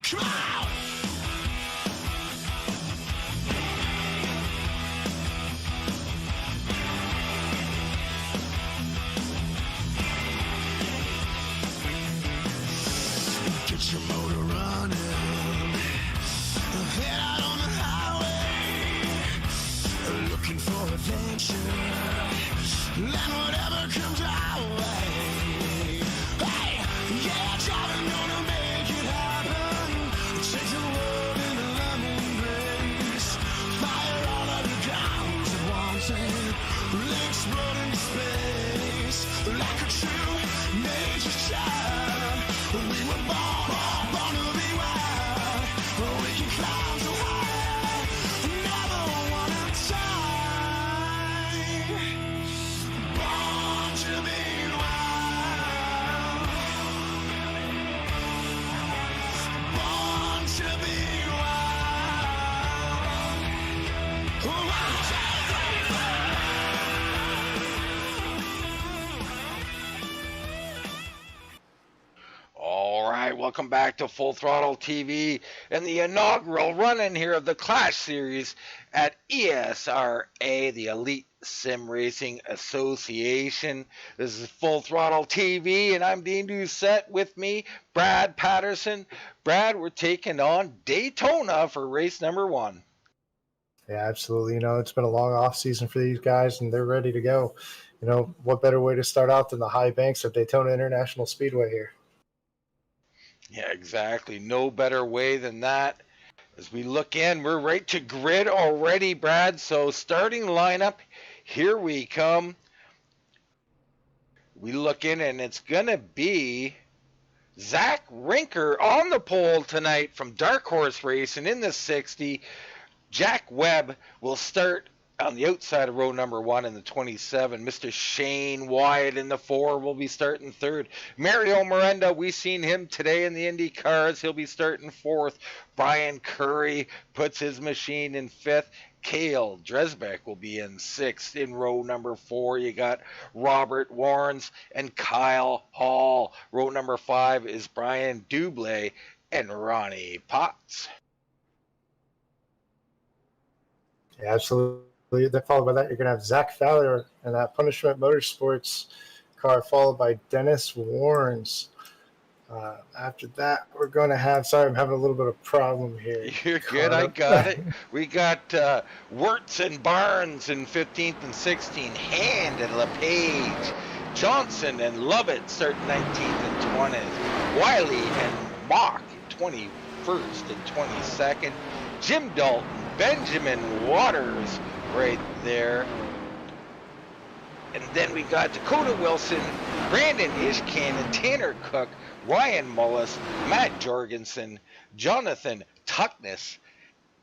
Come on! Get your motor running, head out on the highway, looking for adventure, and whatever comes our way. Hey, yeah, driving gonna make it happen. Take the world in a lemon race, fire all of your guns at once and explode into space like a true nature's child. We were born to be wild. We can climb so high, never wanna die. Born to be wild. Born to be wild. One, two, three, four. All right, welcome back to Full Throttle TV and the inaugural run-in here of the Clash series at ESRA, the Elite Sim Racing Association. This is Full Throttle TV, and I'm Dean Doucette. With me, Brad Patterson. Brad, we're taking on Daytona for race number 1. Yeah, absolutely. You know, it's been a long off season for these guys, and they're ready to go. You know, what better way to start out than the high banks of Daytona International Speedway here? Yeah, exactly. No better way than that. As we look in, we're right to grid already, Brad. So starting lineup, here we come. We look in, and it's going to be Zach Rinker on the pole tonight from Dark Horse Racing in the 60. Jack Webb will start on the outside of row number 1 in the 27. Mr. Shane Wyatt in the 4 will be starting 3rd. Mario Miranda, we seen him today in the Indy cars. He'll be starting 4th. Brian Curry puts his machine in 5th. Cale Dresbeck will be in 6th. In row number 4, you got Robert Warrens and Kyle Hall. Row number 5 is Brian Dublé and Ronnie Potts. Yeah, absolutely. Then followed by that, you're going to have Zach Fowler in that Punishment Motorsports car, followed by Dennis Warrens. After that, we're going to have, sorry, I'm having a little bit of problem here. You're good, I got it. We got Wirtz and Barnes in 15th and 16th, Hand and LePage, Johnson and Lovett starting 19th and 20th, Wiley and Mock 21st and 22nd, Jim Dalton, Benjamin Waters right there. And then we got Dakota Wilson, Brandon Ishkan, Tanner Cook, Ryan Mullis, Matt Jorgensen, Jonathan Tuckness,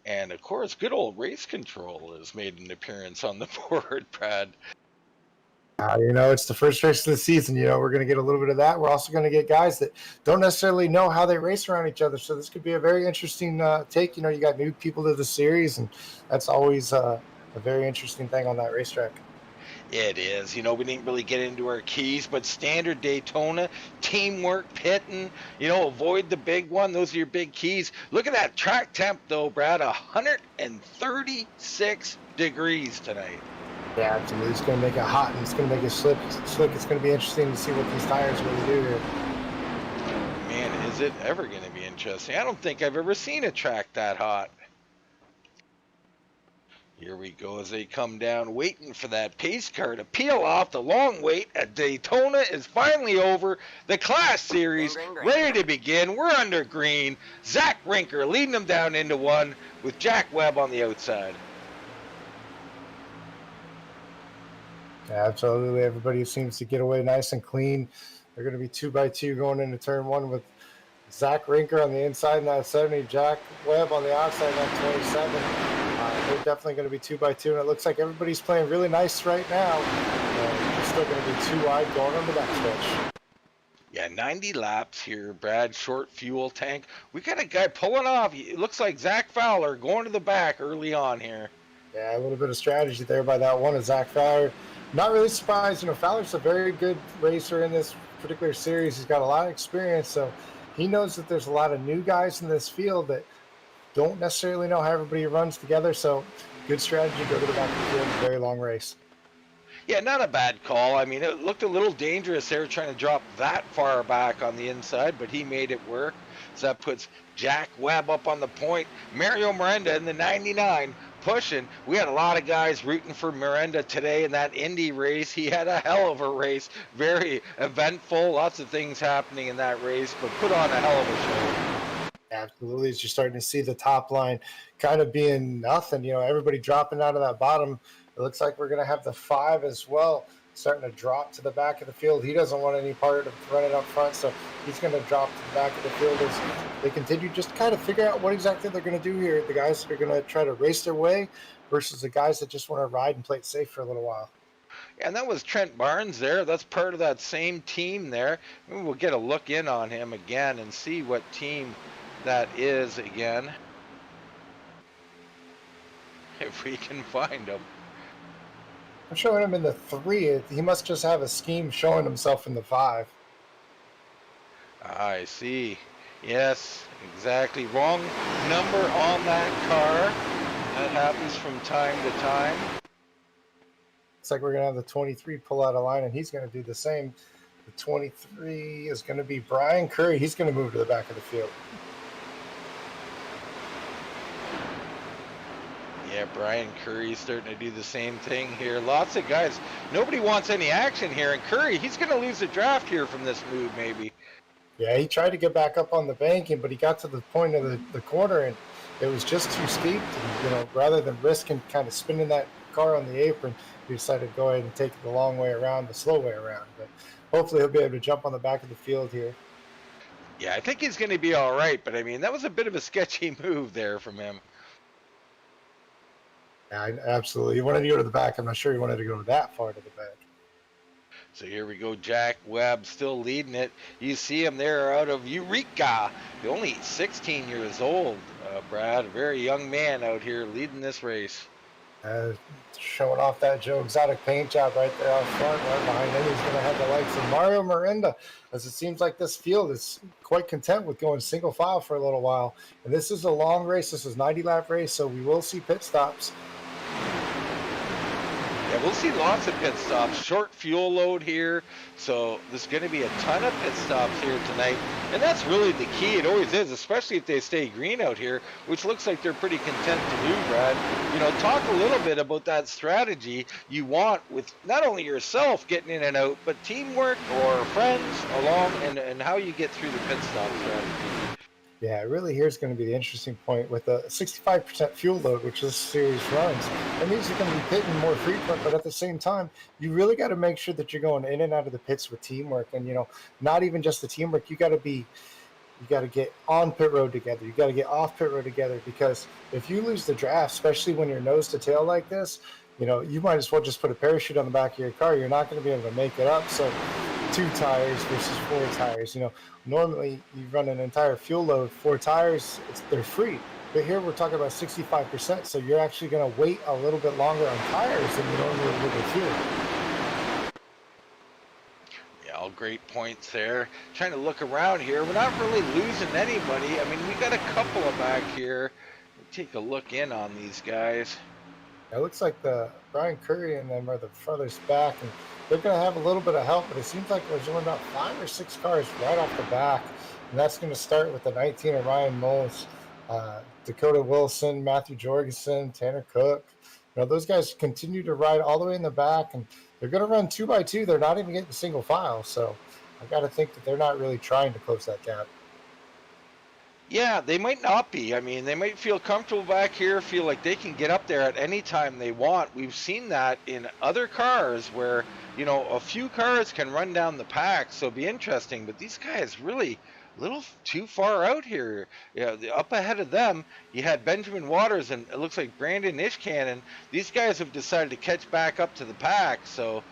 and of course, good old Race Control has made an appearance on the board, Brad. You know, it's the first race of the season. You know, we're going to get a little bit of that. We're also going to get guys that don't necessarily know how they race around each other. So this could be a very interesting take. You know, you got new people to the series, and that's always a very interesting thing on that racetrack. It is. You know, we didn't really get into our keys, but standard Daytona, teamwork, pitting, you know, avoid the big one. Those are your big keys. Look at that track temp, though, Brad, 136 degrees tonight. Yeah, absolutely. It's going to make it hot, and it's going to make it slick. It's going to be interesting to see what these tires really do here. Man, is it ever going to be interesting? I don't think I've ever seen a track that hot. Here we go as they come down, waiting for that pace car to peel off. The long wait at Daytona is finally over. The Clash series ready to begin. We're under green. Zach Rinker leading them down into 1 with Jack Webb on the outside. Yeah, absolutely. Everybody seems to get away nice and clean. They're going to be 2x2 going into turn 1 with Zach Rinker on the inside in that 70, Jack Webb on the outside in that 27. They're definitely going to be 2x2, and it looks like everybody's playing really nice right now. They're still going to be 2 wide going on the back stretch. Yeah, 90 laps here, Brad. Short fuel tank. We got a guy pulling off. It looks like Zach Fowler going to the back early on here. Yeah, a little bit of strategy there by that one of Zach Fowler. Not really surprised. You know, Fowler's a very good racer in this particular series. He's got a lot of experience, so he knows that there's a lot of new guys in this field that don't necessarily know how everybody runs together. So good strategy, go to the back of the field, very long race. Yeah, not a bad call. I mean, it looked a little dangerous there trying to drop that far back on the inside, but he made it work. So that puts Jack Webb up on the point. Mario Miranda in the 99 pushing. We had a lot of guys rooting for Miranda today in that Indy race. He had a hell of a race, very eventful, lots of things happening in that race, but put on a hell of a show. Absolutely. As you're starting to see the top line kind of being nothing, everybody dropping out of that bottom. It looks like we're going to have the 5 as well starting to drop to the back of the field. He doesn't want any part of running up front, so he's going to drop to the back of the field as they continue just to kind of figure out what exactly they're going to do here. The guys that are going to try to race their way versus the guys that just want to ride and play it safe for a little while. And that was Trent Barnes there. That's part of that same team there. Maybe we'll get a look in on him again and see what team that is again, if we can find him. I'm showing him in the 3. He must just have a scheme showing himself in the 5. I see. Yes, exactly. Wrong number on that car. That happens from time to time. Looks like we're going to have the 23 pull out of line, and he's going to do the same. The 23 is going to be Brian Curry. He's going to move to the back of the field. Yeah, Brian Curry's starting to do the same thing here. Lots of guys. Nobody wants any action here. And Curry, he's going to lose the draft here from this move, maybe. Yeah, he tried to get back up on the banking, but he got to the point of the corner, and it was just too steep. And, rather than risking kind of spinning that car on the apron, he decided to go ahead and take it the long way around, the slow way around. But hopefully he'll be able to jump on the back of the field here. Yeah, I think he's going to be all right. But, I mean, that was a bit of a sketchy move there from him. Yeah, absolutely. He wanted to go to the back. I'm not sure he wanted to go that far to the back. So here we go. Jack Webb still leading it. You see him there out of Eureka. He's only 16 years old, Brad. A very young man out here leading this race. Showing off that Joe Exotic paint job right there out front. Right behind him, he's going to have the likes of Mario Miranda, as it seems like this field is quite content with going single file for a little while. And this is a long race. This is a 90-lap race, so we will see pit stops. Yeah, we'll see lots of pit stops. Short fuel load here, so there's going to be a ton of pit stops here tonight. And that's really the key. It always is, especially if they stay green out here, which looks like they're pretty content to do, Brad. Talk a little bit about that strategy you want with not only yourself getting in and out, but teamwork or friends along, and how you get through the pit stop strategy. Yeah, really here's going to be the interesting point with a 65% fuel load, which this series runs. That means you're going to be pitting more frequent, but at the same time, you really got to make sure that you're going in and out of the pits with teamwork. And, not even just the teamwork, you got to get on pit road together. You got to get off pit road together, because if you lose the draft, especially when you're nose to tail like this, you might as well just put a parachute on the back of your car. You're not going to be able to make it up. So 2 tires versus 4 tires. Normally you run an entire fuel load, 4 tires, they're free. But here we're talking about 65%, so you're actually going to wait a little bit longer on tires than you normally would with fuel. Yeah, all great points there. Trying to look around here. We're not really losing anybody. I mean, we got a couple of back here. Take a look in on these guys. It looks like the Brian Curry and them are the furthest back, and they're going to have a little bit of help, but it seems like there's only about 5 or 6 cars right off the back, and that's going to start with the 19 of Ryan Moles, Dakota Wilson, Matthew Jorgensen, Tanner Cook. Those guys continue to ride all the way in the back, and they're going to run 2x2. They're not even getting single file, so I got to think that they're not really trying to close that gap. Yeah, they might not be. I mean, they might feel comfortable back here, feel like they can get up there at any time they want. We've seen that in other cars where, a few cars can run down the pack, so it'll be interesting. But these guys really a little too far out here. Up ahead of them, you had Benjamin Waters and it looks like Brandon Ishcannon. These guys have decided to catch back up to the pack. So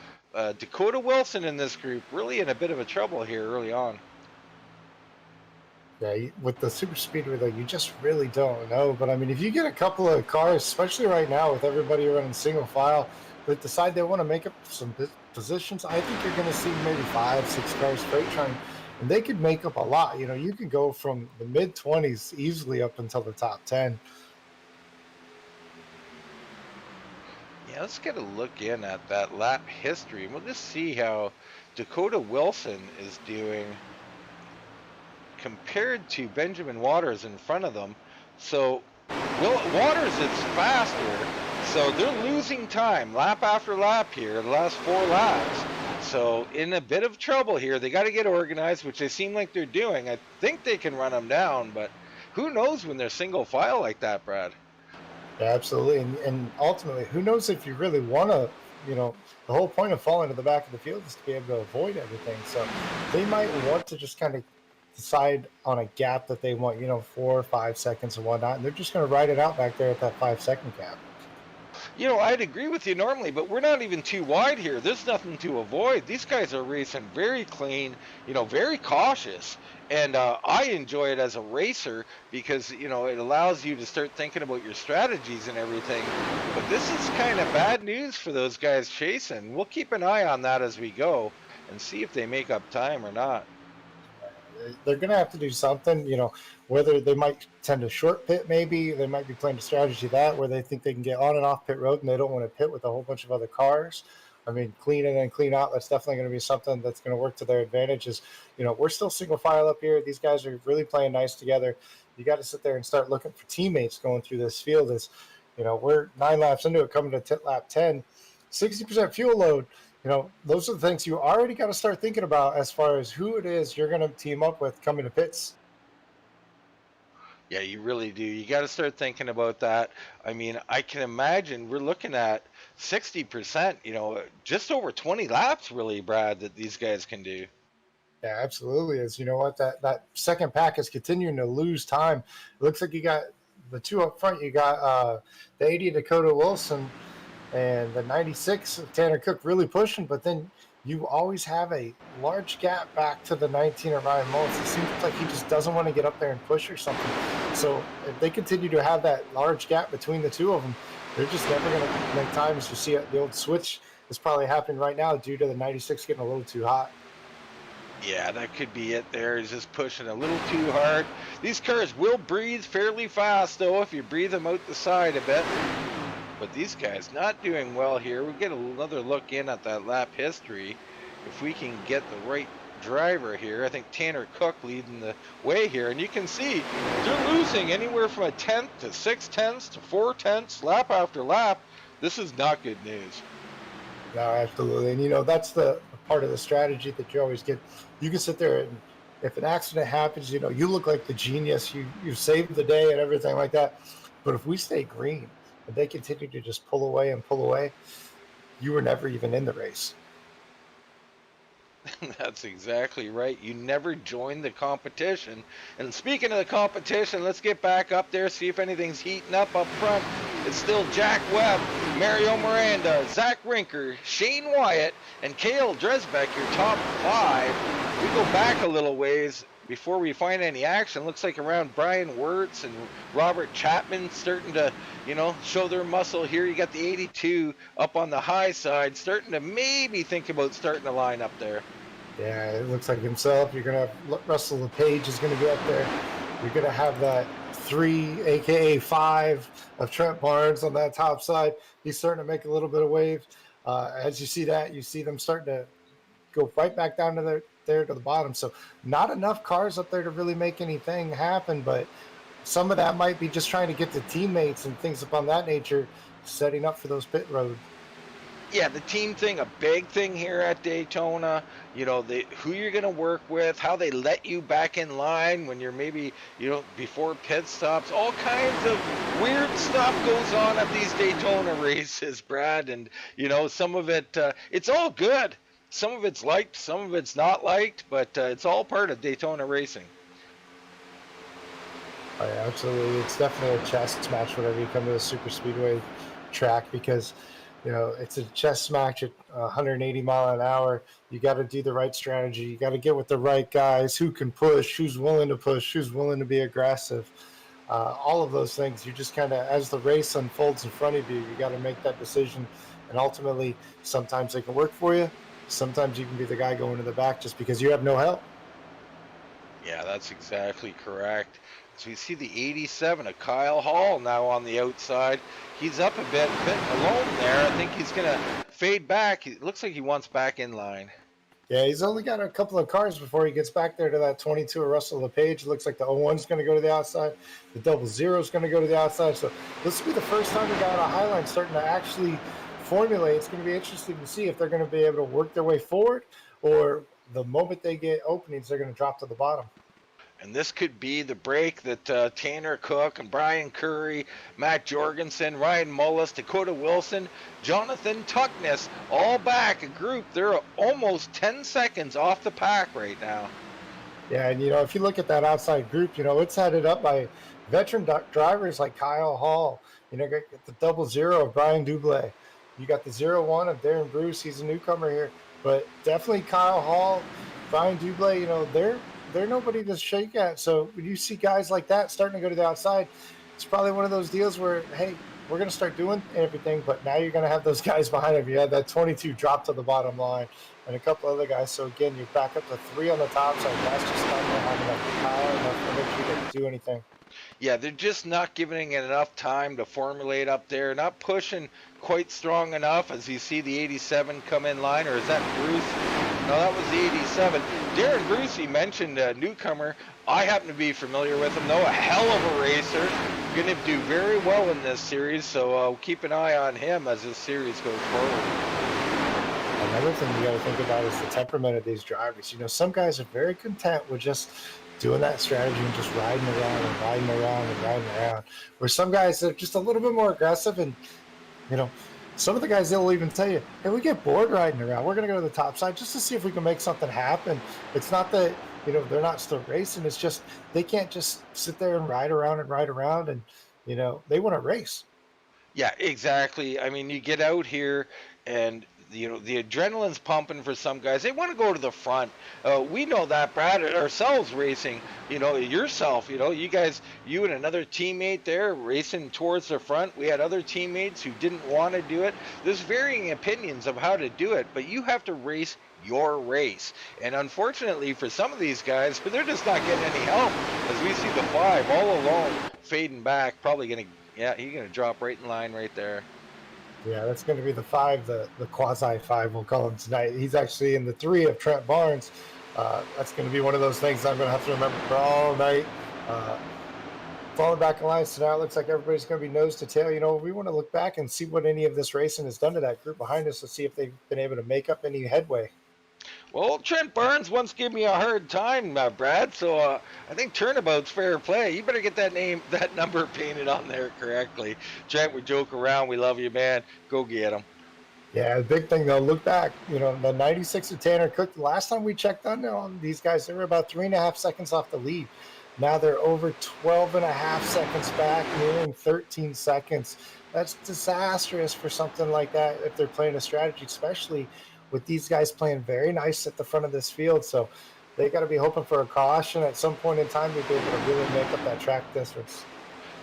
Dakota Wilson in this group really in a bit of a trouble here early on. Yeah, with the super speedway, though, you just really don't know. But, I mean, if you get a couple of cars, especially right now with everybody running single file, that decide they want to make up some positions, I think you're going to see maybe 5, 6 cars straight trying and they could make up a lot. You know, you can go from the mid 20s easily up until the top 10. Yeah, let's get a look in at that lap history, and we'll just see how Dakota Wilson is doing compared to Benjamin Waters in front of them. So Waters is faster, so they're losing time lap after lap here, the last 4 laps. So in a bit of trouble here. They got to get organized, which they seem like they're doing. I think they can run them down, but who knows when they're single file like that, Brad? Yeah, absolutely. And ultimately, who knows if you really want to, you know, the whole point of falling to the back of the field is to be able to avoid everything. So they might want to just kind of decide on a gap that they want, you know, 4 or 5 seconds and whatnot. And they're just going to ride it out back there at that 5-second gap. You know, I'd agree with you normally, but we're not even too wide here. There's nothing to avoid. These guys are racing very clean, you know, very cautious. And I enjoy it as a racer because, you know, it allows you to start thinking about your strategies and everything. But this is kind of bad news for those guys chasing. We'll keep an eye on that as we go and see if they make up time or not. They're going to have to do something, you know, whether they might tend to short pit, maybe they might be playing a strategy that where they think they can get on and off pit road and they don't want to pit with a whole bunch of other cars. I mean, clean in and clean out, that's definitely going to be something that's going to work to their advantage. Is, you know, we're still single file up here. These guys are really playing nice together. You got to sit there and start looking for teammates going through this field. As, you know, we're 9 laps into it, coming to lap 10, 60% fuel load. You know, those are the things you already got to start thinking about as far as who it is you're going to team up with coming to pits. Yeah, you really do. You got to start thinking about that. I mean, I can imagine we're looking at 60%, you know, just over 20 laps, really, Brad, that these guys can do. Yeah, absolutely. As you know what, that second pack is continuing to lose time. It looks like you got the two up front. You got the 80 Dakota Wilson and the 96 of Tanner Cook really pushing, but then you always have a large gap back to the 19 of Ryan Mullins. It seems like he just doesn't want to get up there and push or something. So if they continue to have that large gap between the two of them, they're just never going to make time. As you see, the old switch is probably happening right now due to the 96 getting a little too hot. Yeah, that could be it there. He's just pushing a little too hard. These cars will breathe fairly fast, though, if you breathe them out the side a bit. But these guys not doing well here. We'll get another look in at that lap history. If we can get the right driver here. I think Tanner Cook leading the way here. And you can see they're losing anywhere from a tenth to 6/10 to 4/10 lap after lap. This is not good news. No, absolutely. And, you know, that's the part of the strategy that you always get. You can sit there and if an accident happens, you know, you look like the genius. You saved the day and everything like that. But if we stay green and they continue to just pull away, you were never even in the race. That's exactly right. You never join the competition. And speaking of the competition, let's get back up there, see if anything's heating up front. It's still Jack Webb, Mario Miranda, Zach Rinker, Shane Wyatt, and Cale Dresbeck, your top 5. We go back a little ways before we find any action. Looks like around Brian Wirtz and Robert Chapman starting to, you know, show their muscle here. You got the 82 up on the high side, starting to maybe think about starting a line up there. Yeah, it looks like himself. You're going to have Russell LePage is going to be up there. You're going to have that 3, a.k.a. 5 of Trent Barnes on that top side. He's starting to make a little bit of wave. As you see that, you see them starting to go right back down to there to the bottom. So not enough cars up there to really make anything happen, but some of that might be just trying to get the teammates and things upon that nature, setting up for those pit road. Yeah, the team thing, a big thing here at Daytona. You know, who you're going to work with, how they let you back in line when you're maybe, you know, before pit stops. All kinds of weird stuff goes on at these Daytona races, Brad. And, you know, some of it, it's all good. Some of it's liked, some of it's not liked, but it's all part of Daytona racing. Oh, yeah, absolutely. It's definitely a chess match whenever you come to the super speedway track because, you know, it's a chess match at 180 mile an hour. You got to do the right strategy. You got to get with the right guys who can push, who's willing to push, who's willing to be aggressive. All of those things, you just kind of, as the race unfolds in front of you, you got to make that decision. And ultimately, sometimes they can work for you. Sometimes you can be the guy going to the back just because you have no help. Yeah, that's exactly correct. So we see the 87 of Kyle Hall now on the outside. He's up a bit alone there. I think he's gonna fade back. It looks like he wants back in line. Yeah, he's only got a couple of cars before he gets back there to that 22 of Russell LePage. It looks like the 01 is going to go to the outside. The 00 is going to go to the outside. So this will be the first time we got a highline starting to actually formulate. It's going to be interesting to see if they're going to be able to work their way forward, or the moment they get openings, they're going to drop to the bottom. And this could be the break that Tanner Cook and Brian Curry, Matt Jorgensen, Ryan Mullis, Dakota Wilson, Jonathan Tuckness, all back a group. They're almost 10 seconds off the pack right now. Yeah, and if you look at that outside group, it's headed up by veteran drivers like Kyle Hall. Get the 00 of Brian Dublé. You got the 01 of Darren Bruce. He's a newcomer here, but definitely Kyle Hall, Brian Dublé. They're nobody to shake at. So when you see guys like that starting to go to the outside, it's probably one of those deals where, hey, we're going to start doing everything, but now you're going to have those guys behind him. You had that 22 drop to the bottom line and a couple other guys. So again, you're back up to 3 on the top side. That's just not going to have enough power, enough energy to do anything. Yeah, they're just not giving it enough time to formulate up there, not pushing quite strong enough. As you see the 87 come in line, or is that Bruce? No, that was the 87. Darren Bruce, he mentioned a newcomer. I happen to be familiar with him, though. A hell of a racer. Going to do very well in this series, so keep an eye on him as this series goes forward. Another thing you got to think about is the temperament of these drivers. Some guys are very content with just doing that strategy and just riding around and riding around and riding around. Where some guys are just a little bit more aggressive, and some of the guys, they'll even tell you, hey, we get bored riding around. We're going to go to the top side just to see if we can make something happen. It's not that, they're not still racing. It's just they can't just sit there and ride around and, they want to race. Yeah, exactly. I mean, you get out here and the adrenaline's pumping for some guys. They want to go to the front. We know that, Brad, ourselves racing, yourself, you guys, you and another teammate there racing towards the front. We had other teammates who didn't want to do it. There's varying opinions of how to do it, but you have to race your race. And unfortunately for some of these guys, they're just not getting any help. As we see the 5 all alone fading back, probably going to, yeah, he's going to drop right in line right there. Yeah, that's going to be the 5, the quasi 5, we'll call him tonight. He's actually in the 3 of Trent Barnes. That's going to be one of those things I'm going to have to remember for all night. Falling back in line, so now it looks like everybody's going to be nose to tail. We want to look back and see what any of this racing has done to that group behind us to see if they've been able to make up any headway. Well, Trent Barnes once gave me a hard time, Brad, so I think turnabout's fair play. You better get that number painted on there correctly. Trent, we joke around. We love you, man. Go get him. Yeah, the big thing, though, look back. The 96 of Tanner Cook, the last time we checked on these guys, they were about 3.5 seconds off the lead. Now they're over 12.5 seconds back, nearing 13 seconds. That's disastrous for something like that if they're playing a strategy, especially with these guys playing very nice at the front of this field. So they got to be hoping for a caution at some point in time to be able to really make up that track distance.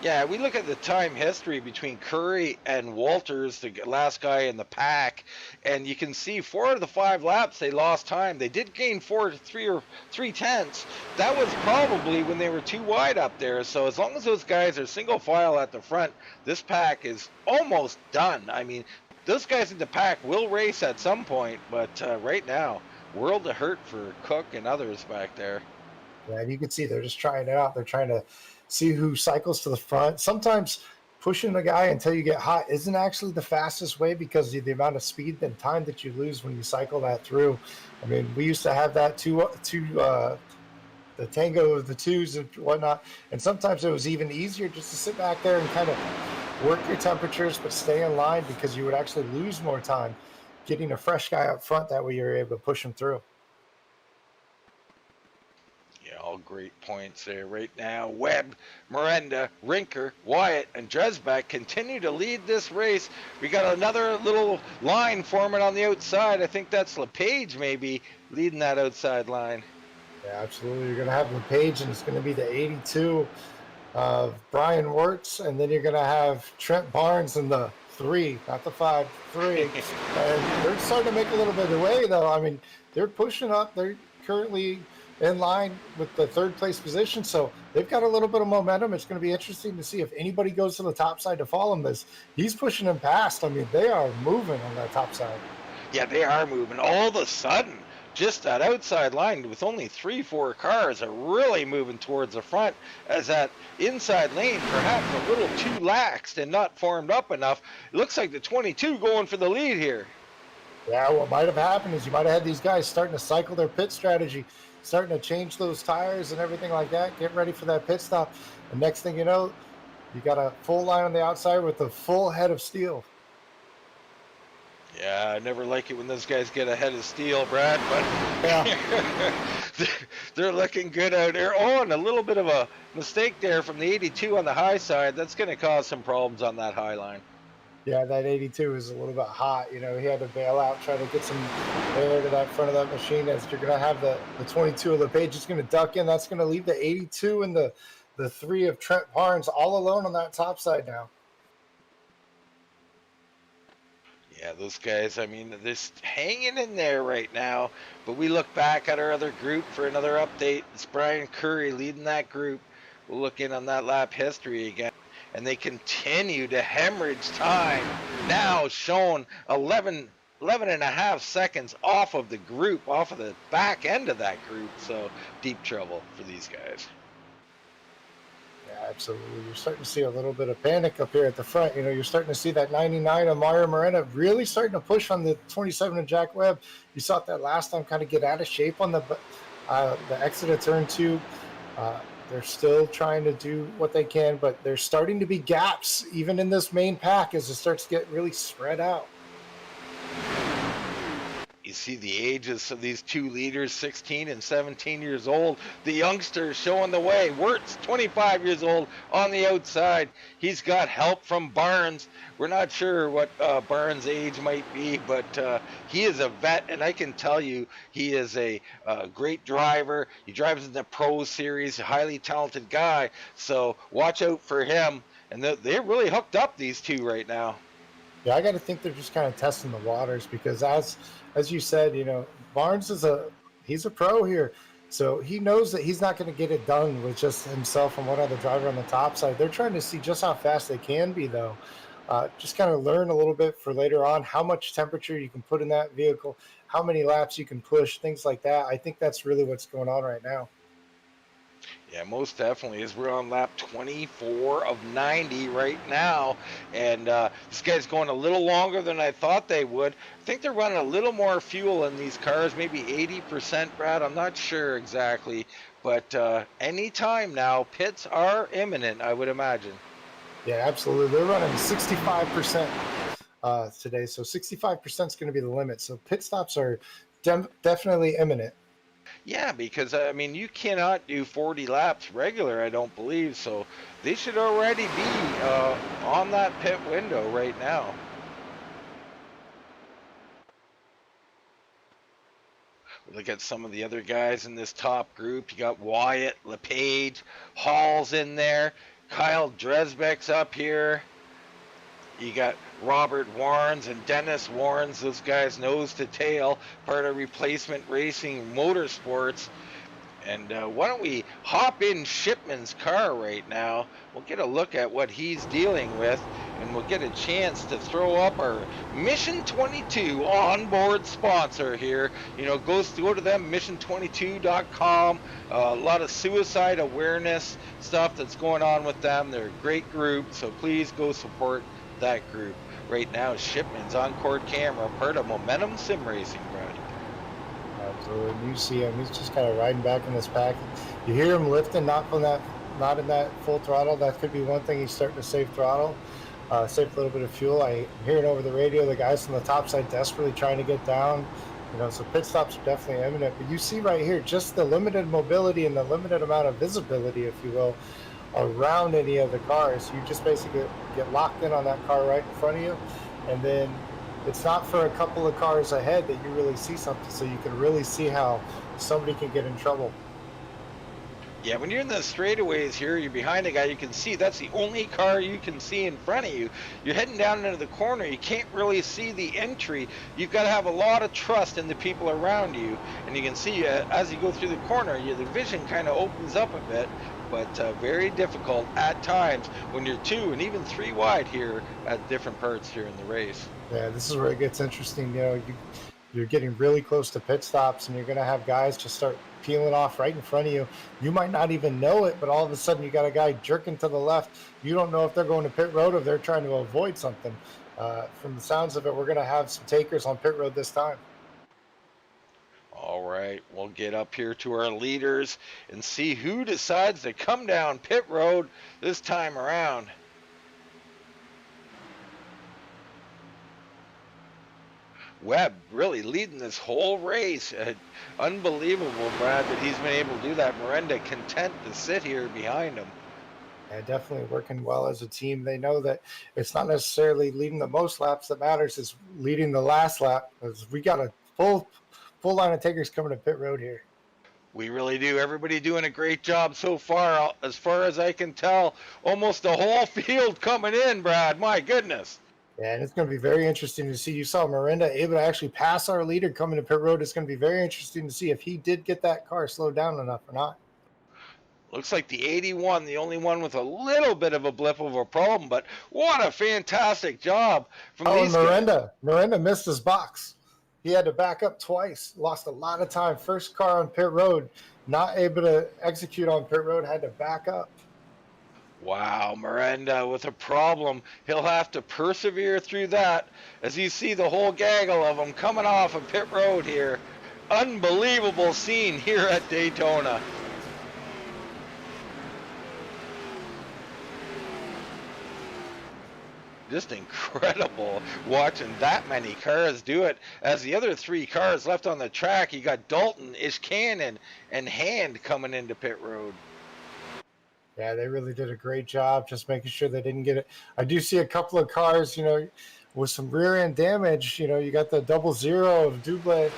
Yeah, we look at the time history between Curry and Walters, the last guy in the pack, and you can see 4 of the 5 laps they lost time. They did gain 3 tenths. That was probably when they were too wide up there. So as long as those guys are single file at the front, this pack is almost done. I mean, those guys in the pack will race at some point, but right now, world of hurt for Cook and others back there. Yeah, and you can see they're just trying it out. They're trying to see who cycles to the front. Sometimes pushing a guy until you get hot isn't actually the fastest way because of the amount of speed and time that you lose when you cycle that through. I mean, we used to have that the tango of the 2s and whatnot, and sometimes it was even easier just to sit back there and kind of work your temperatures, but stay in line because you would actually lose more time getting a fresh guy up front. That way you're able to push him through. Yeah, all great points there. Right now, Webb, Miranda, Rinker, Wyatt, and Dresbach continue to lead this race. We got another little line forming on the outside. I think that's LePage maybe leading that outside line. Yeah, absolutely. You're going to have LePage, and it's going to be the 82 of Brian Wirtz, and then you're going to have Trent Barnes in the 3, not the 5, 3. And they're starting to make a little bit of way, though. I mean, they're pushing up. They're currently in line with the third place position. So they've got a little bit of momentum. It's going to be interesting to see if anybody goes to the top side to follow him. As he's pushing them past. I mean, they are moving on that top side. Yeah, they are moving. All of a sudden, just that outside line with only 3, 4 cars are really moving towards the front, as that inside lane perhaps a little too laxed and not formed up enough. It looks like the 22 going for the lead here. Yeah, what might have happened is you might have had these guys starting to cycle their pit strategy, starting to change those tires and everything like that, get ready for that pit stop. And next thing you know, you got a full line on the outside with a full head of steel. Yeah, I never like it when those guys get ahead of steel, Brad, but Yeah. they're looking good out there. Oh, and a little bit of a mistake there from the 82 on the high side. That's going to cause some problems on that high line. Yeah, that 82 is a little bit hot. You know, he had to bail out, try to get some air to that front of that machine. As you're going to have the 22 of LePage is going to duck in. That's going to leave the 82 and the 3 of Trent Barnes all alone on that top side now. Yeah, those guys, I mean, they're hanging in there right now. But we look back at our other group for another update. It's Brian Curry leading that group. We'll look in on that lap history again. And they continue to hemorrhage time. Now shown 11 and a half seconds off of the group, off of the back end of that group. So deep trouble for these guys. Yeah, absolutely. You're starting to see a little bit of panic up here at the front. You know, you're starting to see that 99 of Mario Moreno really starting to push on the 27 of Jack Webb. You saw that last time kind of get out of shape on the exit of turn 2. They're still trying to do what they can, but there's starting to be gaps even in this main pack as it starts to get really spread out. You see the ages of these two leaders, 16 and 17 years old. The youngsters showing the way. Wirtz, 25 years old on the outside. He's got help from Barnes. We're not sure what Barnes' age might be, but he is a vet, and I can tell you he is a great driver. He drives in the Pro Series, a highly talented guy. So watch out for him. And they're really hooked up, these two right now. Yeah, I got to think they're just kind of testing the waters because as you said, you know, Barnes he's a pro here. So he knows that he's not going to get it done with just himself and one other driver on the top side. They're trying to see just how fast they can be, though. Just kind of learn a little bit for later on how much temperature you can put in that vehicle, how many laps you can push, things like that. I think that's really what's going on right now. Yeah, most definitely, as we're on lap 24 of 90 right now, and this guy's going a little longer than I thought they would. I think they're running a little more fuel in these cars, maybe 80%, Brad. I'm not sure exactly, but any time now, pits are imminent, I would imagine. Yeah, absolutely. They're running 65% today, so 65% is going to be the limit. So pit stops are definitely imminent. Yeah, because, I mean, you cannot do 40 laps regular, I don't believe, so they should already be on that pit window right now. Look at some of the other guys in this top group. You got Wyatt, LePage, Hall's in there, Kyle Dresbeck's up here. You got Robert Warrens and Dennis Warrens, those guys nose to tail, part of Replacement Racing Motorsports. And why don't we hop in Shipman's car right now? We'll get a look at what he's dealing with, and we'll get a chance to throw up our Mission 22 onboard sponsor here. You know, go to them, mission22.com. A lot of suicide awareness stuff that's going on with them. They're a great group, so please go support that group. Right now, Shipman's on-court camera, part of Momentum Sim Racing, Brad. Absolutely. You see him; he's just kind of riding back in this pack. You hear him lifting, not in that full throttle. That could be one thing. He's starting to save throttle, save a little bit of fuel. I'm hearing over the radio the guys on the top side desperately trying to get down. You know, so pit stops are definitely imminent. But you see right here, just the limited mobility and the limited amount of visibility, if you will, around any of the cars. You just basically get locked in on that car right in front of you, and then it's not for a couple of cars ahead that you really see something, so you can really see how somebody can get in trouble. Yeah, when you're in the straightaways here, you're behind a guy, you can see that's the only car you can see in front of you. You're heading down into the corner, you can't really see the entry. You've got to have a lot of trust in the people around you. And you can see as you go through the corner, the vision kind of opens up a bit, but very difficult at times when you're 2 and even 3 wide here at different parts here in the race. Yeah, this is where it gets interesting. You're getting really close to pit stops, and you're going to have guys just start peeling off right in front of you. You might not even know it, but all of a sudden you got a guy jerking to the left. You don't know if they're going to pit road or if they're trying to avoid something. From the sounds of it, we're going to have some takers on pit road this time. All right, we'll get up here to our leaders and see who decides to come down pit road this time around. Webb really leading this whole race. Unbelievable, Brad, that he's been able to do that. Miranda content to sit here behind him. Yeah, definitely working well as a team. They know that it's not necessarily leading the most laps that matters, it's leading the last lap. Because we got a full line of takers coming to pit road here. We really do. Everybody doing a great job so far as I can tell. Almost the whole field coming in, Brad. My goodness. Yeah, and it's going to be very interesting to see. You saw Miranda able to actually pass our leader coming to pit road. It's going to be very interesting to see if he did get that car slowed down enough or not. Looks like the 81, the only one with a little bit of a blip of a problem, but what a fantastic job from these guys. Miranda missed his box. He had to back up twice, lost a lot of time. First car on pit road, not able to execute on pit road, had to back up. Wow, Miranda with a problem. He'll have to persevere through that as you see the whole gaggle of them coming off of pit road here. Unbelievable scene here at Daytona. Just incredible watching that many cars do it. As the other 3 cars left on the track, you got Dalton, Ishkanen, and Hand coming into pit road. Yeah, they really did a great job just making sure they didn't get it. I do see a couple of cars, with some rear end damage. You got the 00 of Dublin.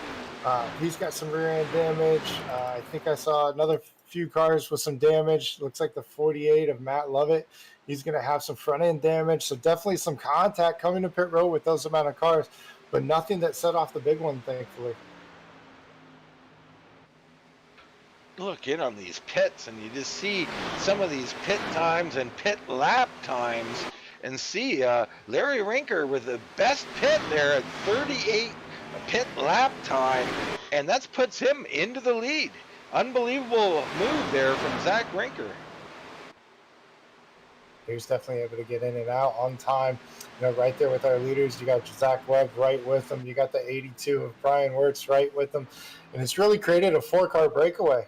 He's got some rear end damage. I think I saw another few cars with some damage. Looks like the 48 of Matt Lovett. He's going to have some front end damage. So definitely some contact coming to pit road with those amount of cars, but nothing that set off the big one, thankfully. Look in on these pits and you just see some of these pit times and pit lap times and see Larry Rinker with the best pit there at 38 pit lap time, and that puts him into the lead. Unbelievable move there from Zach Rinker. He was definitely able to get in and out on time. Right there with our leaders, you got Zach Webb right with them. You got the 82 of Brian Wirtz right with them. And it's really created a 4-car breakaway.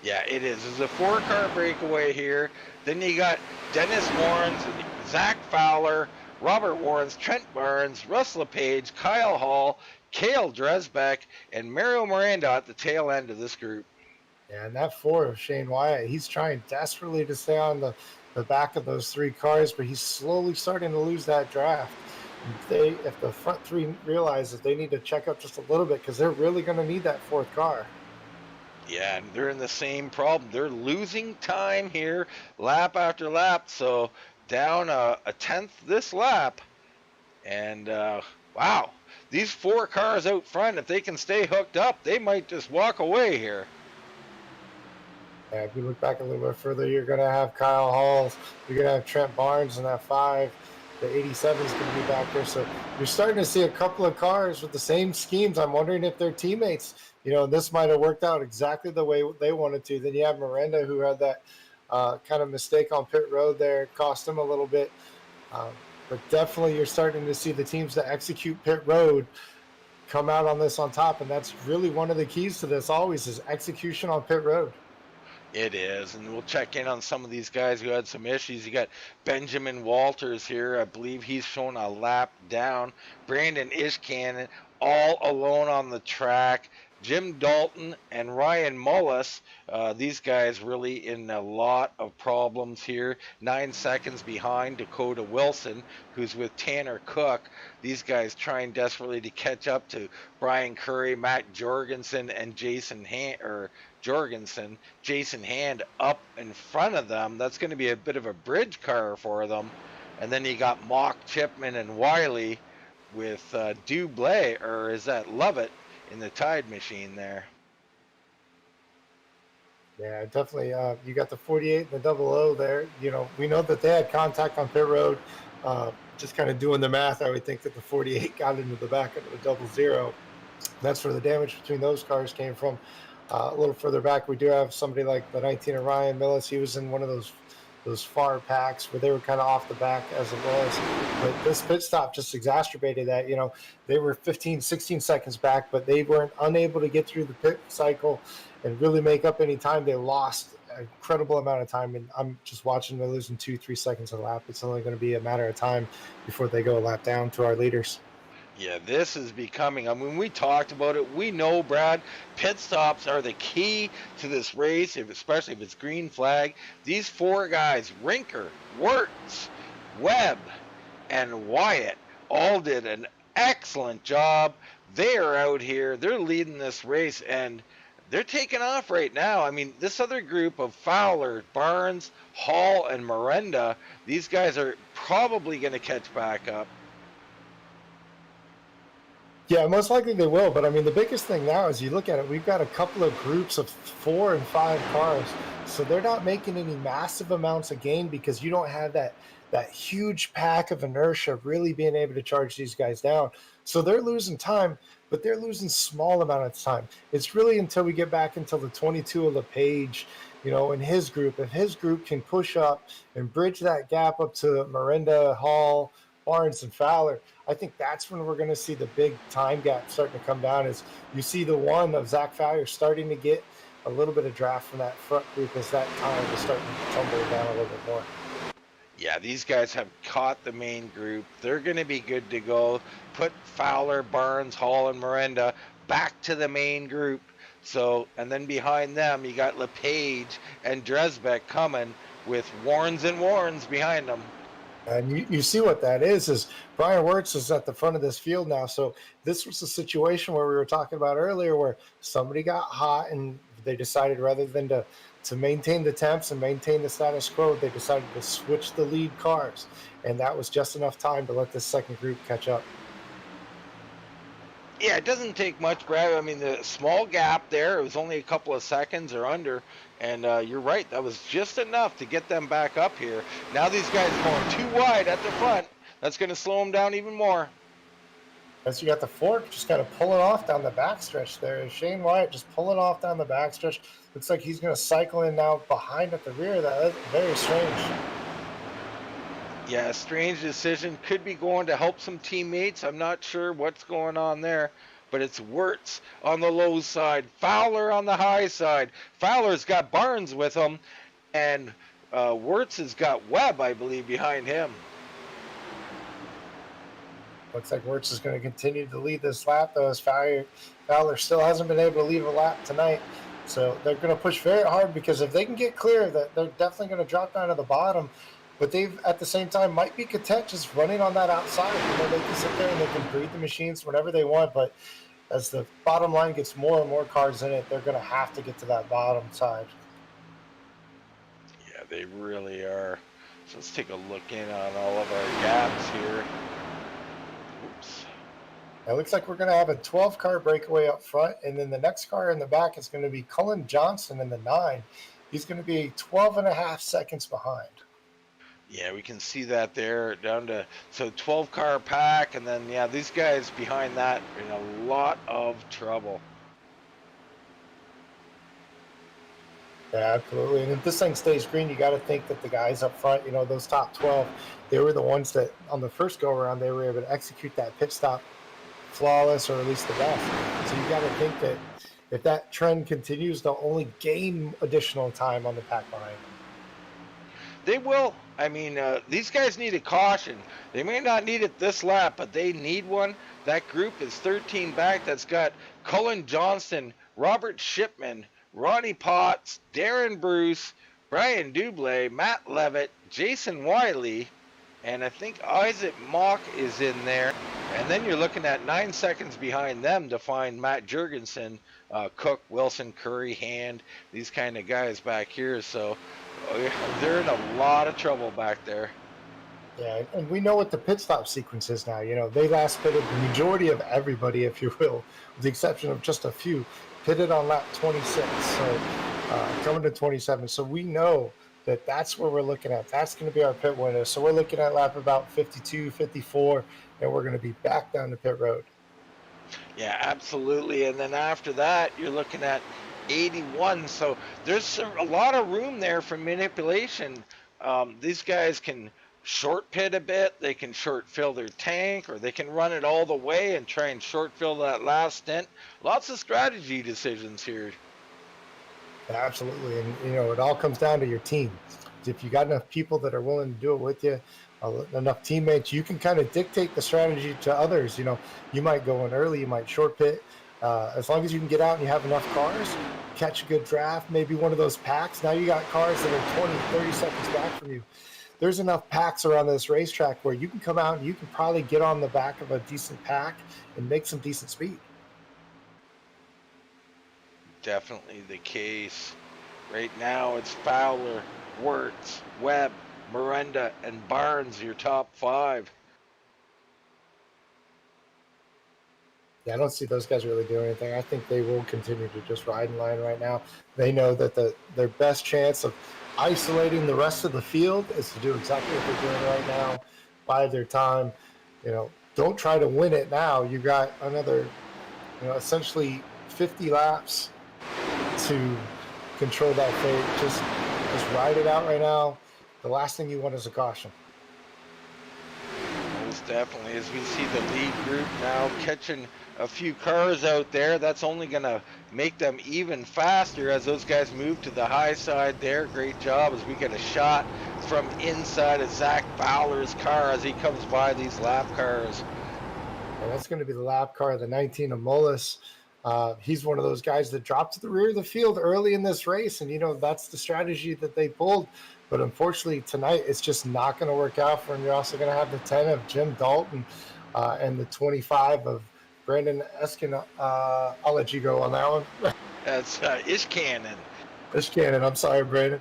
Yeah, it is. It's a 4-car breakaway here. Then you got Dennis Warrens, Zach Fowler, Robert Warrens, Trent Barnes, Russ LePage, Kyle Hall, Cale Dresbeck, and Mario Miranda at the tail end of this group. Yeah, and that 4 of Shane Wyatt, he's trying desperately to stay on the back of those 3 cars, but he's slowly starting to lose that draft. If the front 3 realizes they need to check up just a little bit, because they're really going to need that 4th car. Yeah, and they're in the same problem. They're losing time here lap after lap, so down a 10th this lap. And wow, these 4 cars out front, if they can stay hooked up, they might just walk away here. Yeah, if you look back a little bit further, you're going to have Kyle Halls, you're going to have Trent Barnes in that 5. The 87 is going to be back there. So you're starting to see a couple of cars with the same schemes. I'm wondering if they're teammates. This might have worked out exactly the way they wanted to. Then you have Miranda, who had that kind of mistake on pit road there. It cost him a little bit. But definitely you're starting to see the teams that execute pit road come out on this on top. And that's really one of the keys to this always is execution on pit road. It is, and we'll check in on some of these guys who had some issues. You got Benjamin Walters here. I believe he's shown a lap down. Brandon Ishkanen all alone on the track. Jim Dalton and Ryan Mullis, these guys really in a lot of problems here. 9 seconds behind Dakota Wilson, who's with Tanner Cook. These guys trying desperately to catch up to Brian Curry, Matt Jorgensen, and Jason Hand up in front of them. That's going to be a bit of a bridge car for them. And then you got Mock, Chipman, and Wiley with Dublé, or is that Lovett, in the Tide machine there. Yeah, definitely. You got the 48 and the double O there. You know, we know that they had contact on pit road. Just kind of doing the math, I would think that the 48 got into the back of the double zero. That's where the damage between those cars came from. A little further back, we do have somebody like the 19 of Ryan Millis. He was in one of those far packs where they were kind of off the back as it was. But this pit stop just exacerbated that. You know, they were 15, 16 seconds back, but they weren't unable to get through the pit cycle and really make up any time. They lost an incredible amount of time, and I'm just watching them losing 2-3 seconds a lap. It's only going to be a matter of time before they go a lap down to our leaders. Yeah, this is becoming, I mean, we talked about it. We know, Brad, pit stops are the key to this race, especially if it's green flag. These four guys, Rinker, Wirtz, Webb, and Wyatt, all did an excellent job. They are out here. They're leading this race, and they're taking off right now. I mean, this other group of Fowler, Barnes, Hall, and Miranda, these guys are probably going to catch back up. Yeah, most likely they will. But I mean, the biggest thing now is you look at it, we've got a couple of groups of 4 and 5 cars. So they're not making any massive amounts of gain because you don't have that huge pack of inertia really being able to charge these guys down. So they're losing time, but they're losing small amount of time. It's really until we get back until the 22 of LePage, you know, in his group. If his group can push up and bridge that gap up to Miranda, Hall, Barnes, and Fowler, I think that's when we're going to see the big time gap starting to come down. Is you see the one of Zach Fowler starting to get a little bit of draft from that front group as that time is starting to tumble down a little bit more. Yeah, these guys have caught the main group. They're going to be good to go. Put Fowler, Barnes, Hall, and Miranda back to the main group. So, and then behind them, you got LePage and Dresbeck coming with Warrens and Warrens behind them. And you see what that is Brian Wirtz is at the front of this field now. So this was a situation where we were talking about earlier where somebody got hot and they decided rather than to maintain the temps and maintain the status quo, they decided to switch the lead cars. And that was just enough time to let this second group catch up. Yeah, it doesn't take much, Brad. I mean, the small gap there, it was only a couple of seconds or under. And you're right, that was just enough to get them back up here. Now these guys are going too wide at the front. That's going to slow them down even more. As you got the fork just kind of pulling off down the backstretch there. Shane Wyatt just pulling off down the backstretch. Looks like he's going to cycle in now behind at the rear. That's very strange. Yeah, strange decision. Could be going to help some teammates. I'm not sure what's going on there. But it's Wirtz on the low side, Fowler on the high side. Fowler's got Barnes with him, and Wirtz has got Webb, I believe, behind him. Looks like Wirtz is going to continue to lead this lap, though, as Fowler still hasn't been able to lead a lap tonight. So they're going to push very hard because if they can get clear, that they're definitely going to drop down to the bottom. But they've, at the same time, might be content just running on that outside. You know, they can sit there and they can breed the machines whenever they want. But as the bottom line gets more and more cars in it, they're going to have to get to that bottom side. Yeah, they really are. So let's take a look in on all of our gaps here. Oops. It looks like we're going to have a 12-car breakaway up front. And then the next car in the back is going to be Cullen Johnson in the 9. He's going to be 12 and a half seconds behind. Yeah, we can see that there down to, so 12 car pack, and then, yeah, these guys behind that are in a lot of trouble. Yeah, absolutely. And if this thing stays green, you got to think that the guys up front, you know, those top 12, they were the ones that on the first go around, they were able to execute that pit stop flawless, or at least the best. So you got to think that if that trend continues, they'll only gain additional time on the pack behind them. They will. I mean, these guys need a caution. They may not need it this lap, but they need one. That group is 13 back. That's got Cullen Johnston, Robert Shipman, Ronnie Potts, Darren Bruce, Brian Dublé, Matt Levitt, Jason Wiley, and I think Isaac Mock is in there. And then you're looking at 9 seconds behind them to find Matt Jurgensen, Cook, Wilson, Curry, Hand, these kind of guys back here. So they're in a lot of trouble back there. Yeah, and we know what the pit stop sequence is now. They last pitted, the majority of everybody, if you will, with the exception of just a few, pitted on lap 26. So coming to 27. So we know that that's where we're looking at. That's going to be our pit window. So we're looking at lap about 52, 54, and we're going to be back down the pit road. Yeah, absolutely. And then after that, you're looking at 81. So there's a lot of room there for manipulation. These guys can short pit a bit, they can short fill their tank, or they can run it all the way and try and short fill that last stint. Lots of strategy decisions here. Absolutely. And, it all comes down to your team. If you got enough people that are willing to do it with you, enough teammates, you can kind of dictate the strategy to others. You might go in early, you might short pit. As long as you can get out and you have enough cars, catch a good draft, maybe one of those packs. Now you got cars that are 20, 30 seconds back from you. There's enough packs around this racetrack where you can come out and you can probably get on the back of a decent pack and make some decent speed. Definitely the case. Right now it's Fowler, Wirtz, Webb, Miranda, and Barnes, your top 5. Yeah, I don't see those guys really doing anything. I think they will continue to just ride in line right now. They know that their best chance of isolating the rest of the field is to do exactly what they're doing right now. Bide their time. Don't try to win it now. You got another, essentially 50 laps to control that fate. Just ride it out right now. The last thing you want is a caution. Most definitely. As we see the lead group now catching a few cars out there, that's only going to make them even faster as those guys move to the high side there. Great job as we get a shot from inside of Zach Fowler's car as he comes by these lap cars. And that's going to be the lap car, the 19 of Mullis. He's one of those guys that dropped to the rear of the field early in this race, and that's the strategy that they pulled. But unfortunately tonight it's just not going to work out for him. You're also going to have the 10 of Jim Dalton and the 25 of Brandon Eskin. I'll let you go on that one. That's Ishkanen. Ishkanen, I'm sorry, Brandon.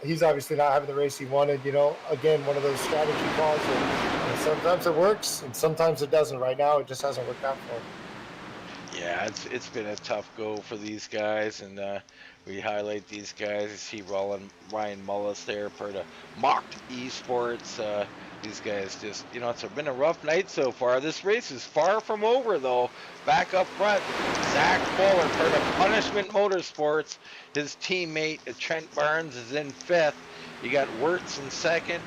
He's obviously not having the race he wanted. Again, one of those strategy calls that sometimes it works and sometimes it doesn't. Right now it just hasn't worked out for him. Yeah, it's been a tough go for these guys, and we highlight these guys. You see Ryan Mullis there, part of Mocked Esports. These guys just, it's been a rough night so far. This race is far from over, though. Back up front, Zach Fuller, part of Punishment Motorsports. His teammate, Trent Barnes, is in 5th. You got Wirtz in 2nd,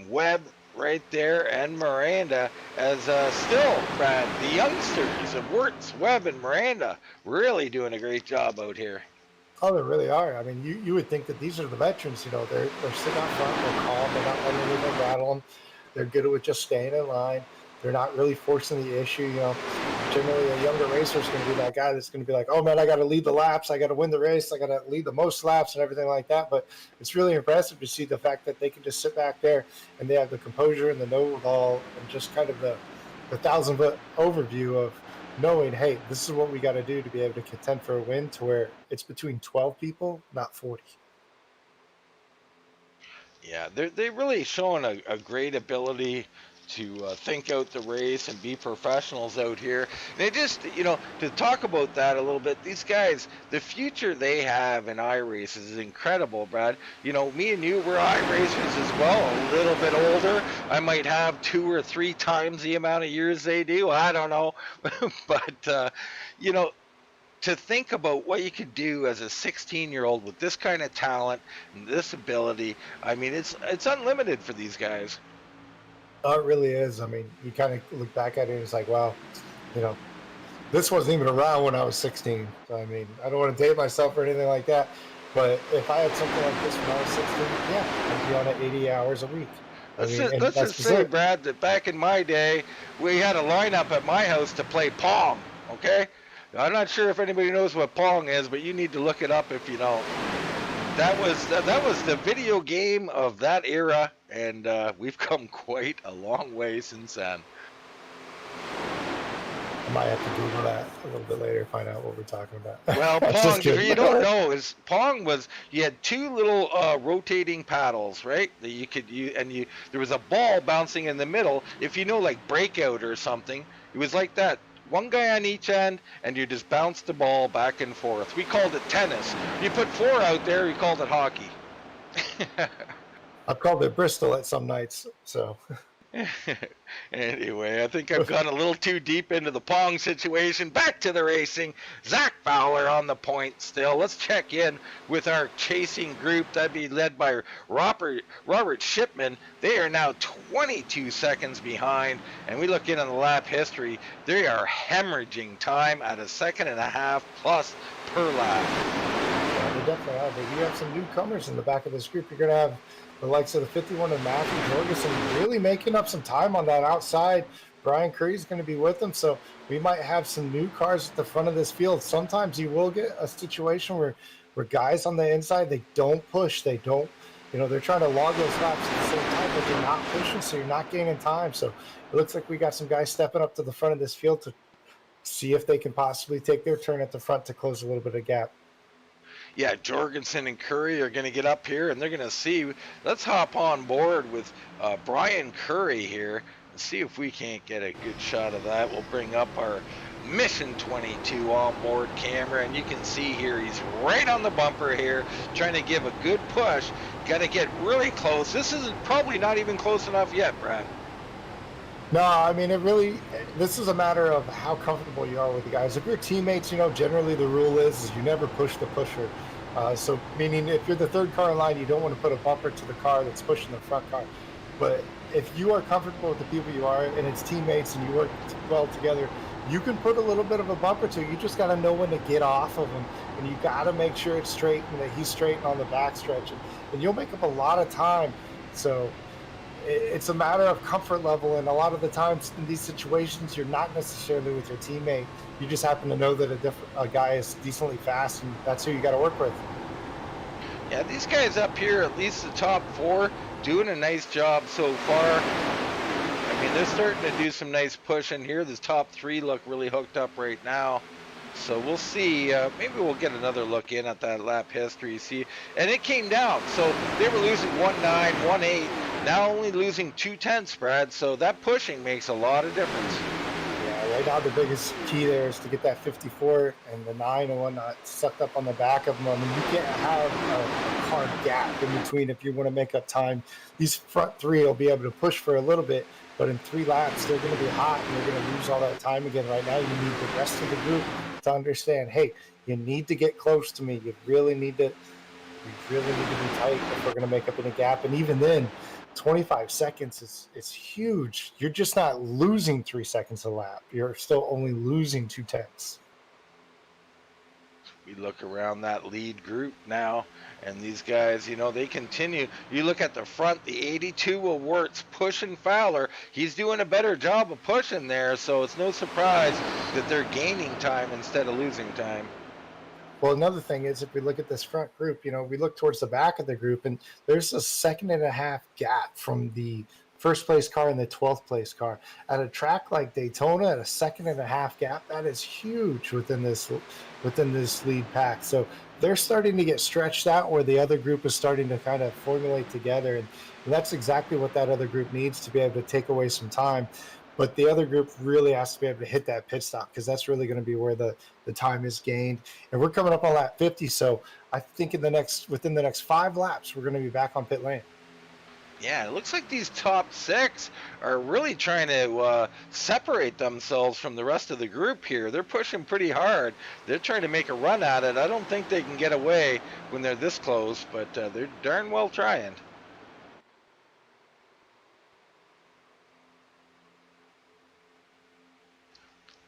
Webb right there, and Miranda as still, Brad, the youngsters of Wirtz, Webb, and Miranda really doing a great job out here. Oh, they really are. I mean, you would think that these are the veterans. They're sitting out front, they're calm, they're not letting anything rattle them. They're good with just staying in line. They're not really forcing the issue. Generally a younger racer is going to be that guy that's going to be like, oh man, I got to lead the laps, I got to win the race, I got to lead the most laps and everything like that. But it's really impressive to see the fact that they can just sit back there and they have the composure and the know-it-all and just kind of the 1,000-foot overview of knowing, hey, this is what we got to do to be able to contend for a win, to where it's between 12 people, not 40. Yeah, they're really showing a great ability to think out the race and be professionals out here. And it just, to talk about that a little bit, these guys, the future they have in iRaces is incredible, Brad. Me and you, we're iRacers as well, a little bit older. I might have 2 or 3 times the amount of years they do. I don't know. But, to think about what you could do as a 16-year-old with this kind of talent and this ability, I mean, it's unlimited for these guys. Oh, it really is. I mean, you kind of look back at it and it's like, wow, this wasn't even around when I was 16. So, I mean, I don't want to date myself or anything like that. But if I had something like this when I was 16, yeah, I'd be on it 80 hours a week. Let's just say, Brad, that back in my day, we had a lineup at my house to play Pong, okay? I'm not sure if anybody knows what Pong is, but you need to look it up if you don't. That was the video game of that era, and we've come quite a long way since then. I might have to Google that a little bit later, find out what we're talking about. Well, Just Pong, if kidding. you don't know, is Pong was you had two little rotating paddles, right? That you could there was a ball bouncing in the middle. If you know, like Breakout or something, it was like that. One guy on each end, and you just bounce the ball back and forth. We called it tennis. You put four out there, you called it hockey. I've called it Bristol at some nights, so. Anyway, I think I've gone a little too deep into the Pong situation. Back to the racing. Zach Fowler on the point still. Let's check in with our chasing group. That'd be led by Robert Shipman. They are now 22 seconds behind. And we look in on the lap history. They are hemorrhaging time at 1.5 seconds plus per lap. Yeah, they definitely are. But you have some newcomers in the back of this group. You're going to have the likes of the 51 of Matthew Jorgensen really making up some time on that outside. Brian Curry's going to be with them, so we might have some new cars at the front of this field. Sometimes you will get a situation where guys on the inside, they don't push, they don't, they're trying to log those laps at the same time, but they're not pushing, so you're not gaining time. So it looks like we got some guys stepping up to the front of this field to see if they can possibly take their turn at the front to close a little bit of gap. Yeah, Jorgensen and Curry are going to get up here, and they're going to see. Let's hop on board with Brian Curry here and see if we can't get a good shot of that. We'll bring up our Mission 22 onboard camera, and you can see here he's right on the bumper here, trying to give a good push. Got to get really close. This is probably not even close enough yet, Brad. No, I mean, this is a matter of how comfortable you are with the guys. If you're teammates, generally the rule is you never push the pusher. So meaning if you're the third car in line, you don't want to put a bumper to the car that's pushing the front car. But if you are comfortable with the people you are and it's teammates and you work well together, you can put a little bit of a bumper to. You just got to know when to get off of him, and you got to make sure it's straight and that he's straight on the backstretch, and you'll make up a lot of time. So it's a matter of comfort level, and a lot of the times in these situations, you're not necessarily with your teammate. You just happen to know that a guy is decently fast, and that's who you got to work with. Yeah, these guys up here, at least the top four, doing a nice job so far. I mean, they're starting to do some nice pushing here. The top three look really hooked up right now. So we'll see. Maybe we'll get another look in at that lap history. See, and it came down. So they were losing 1.9, 1.8. Now only losing 0.2, Brad. So that pushing makes a lot of difference. Yeah, right now the biggest key there is to get that 54 and the 9 and whatnot sucked up on the back of them. I mean, you can't have a hard gap in between if you want to make up time. These front three will be able to push for a little bit, but in 3 laps they're going to be hot and they're going to lose all that time again. Right now, you need the rest of the group to understand, hey, you need to get close to me. You really need to be tight if we're going to make up any gap. And even then, 25 seconds is huge. You're just not losing 3 seconds a lap. You're still only losing 0.2. We look around that lead group now, and these guys, they continue. You look at the front, the 82 will Wirtz pushing Fowler. He's doing a better job of pushing there, so it's no surprise that they're gaining time instead of losing time. Well, another thing is if we look at this front group, we look towards the back of the group, and there's a 1.5 seconds gap from the first place car and the 12th place car. At a track like Daytona, at a 1.5 seconds gap, that is huge within this lead pack. So they're starting to get stretched out where the other group is starting to kind of formulate together, and that's exactly what that other group needs to be able to take away some time. But the other group really has to be able to hit that pit stop, because that's really going to be where the time is gained. And we're coming up on lap 50, so I think within the next 5 laps, we're going to be back on pit lane. Yeah, it looks like these top 6 are really trying to separate themselves from the rest of the group here. They're pushing pretty hard. They're trying to make a run at it. I don't think they can get away when they're this close, but they're darn well trying.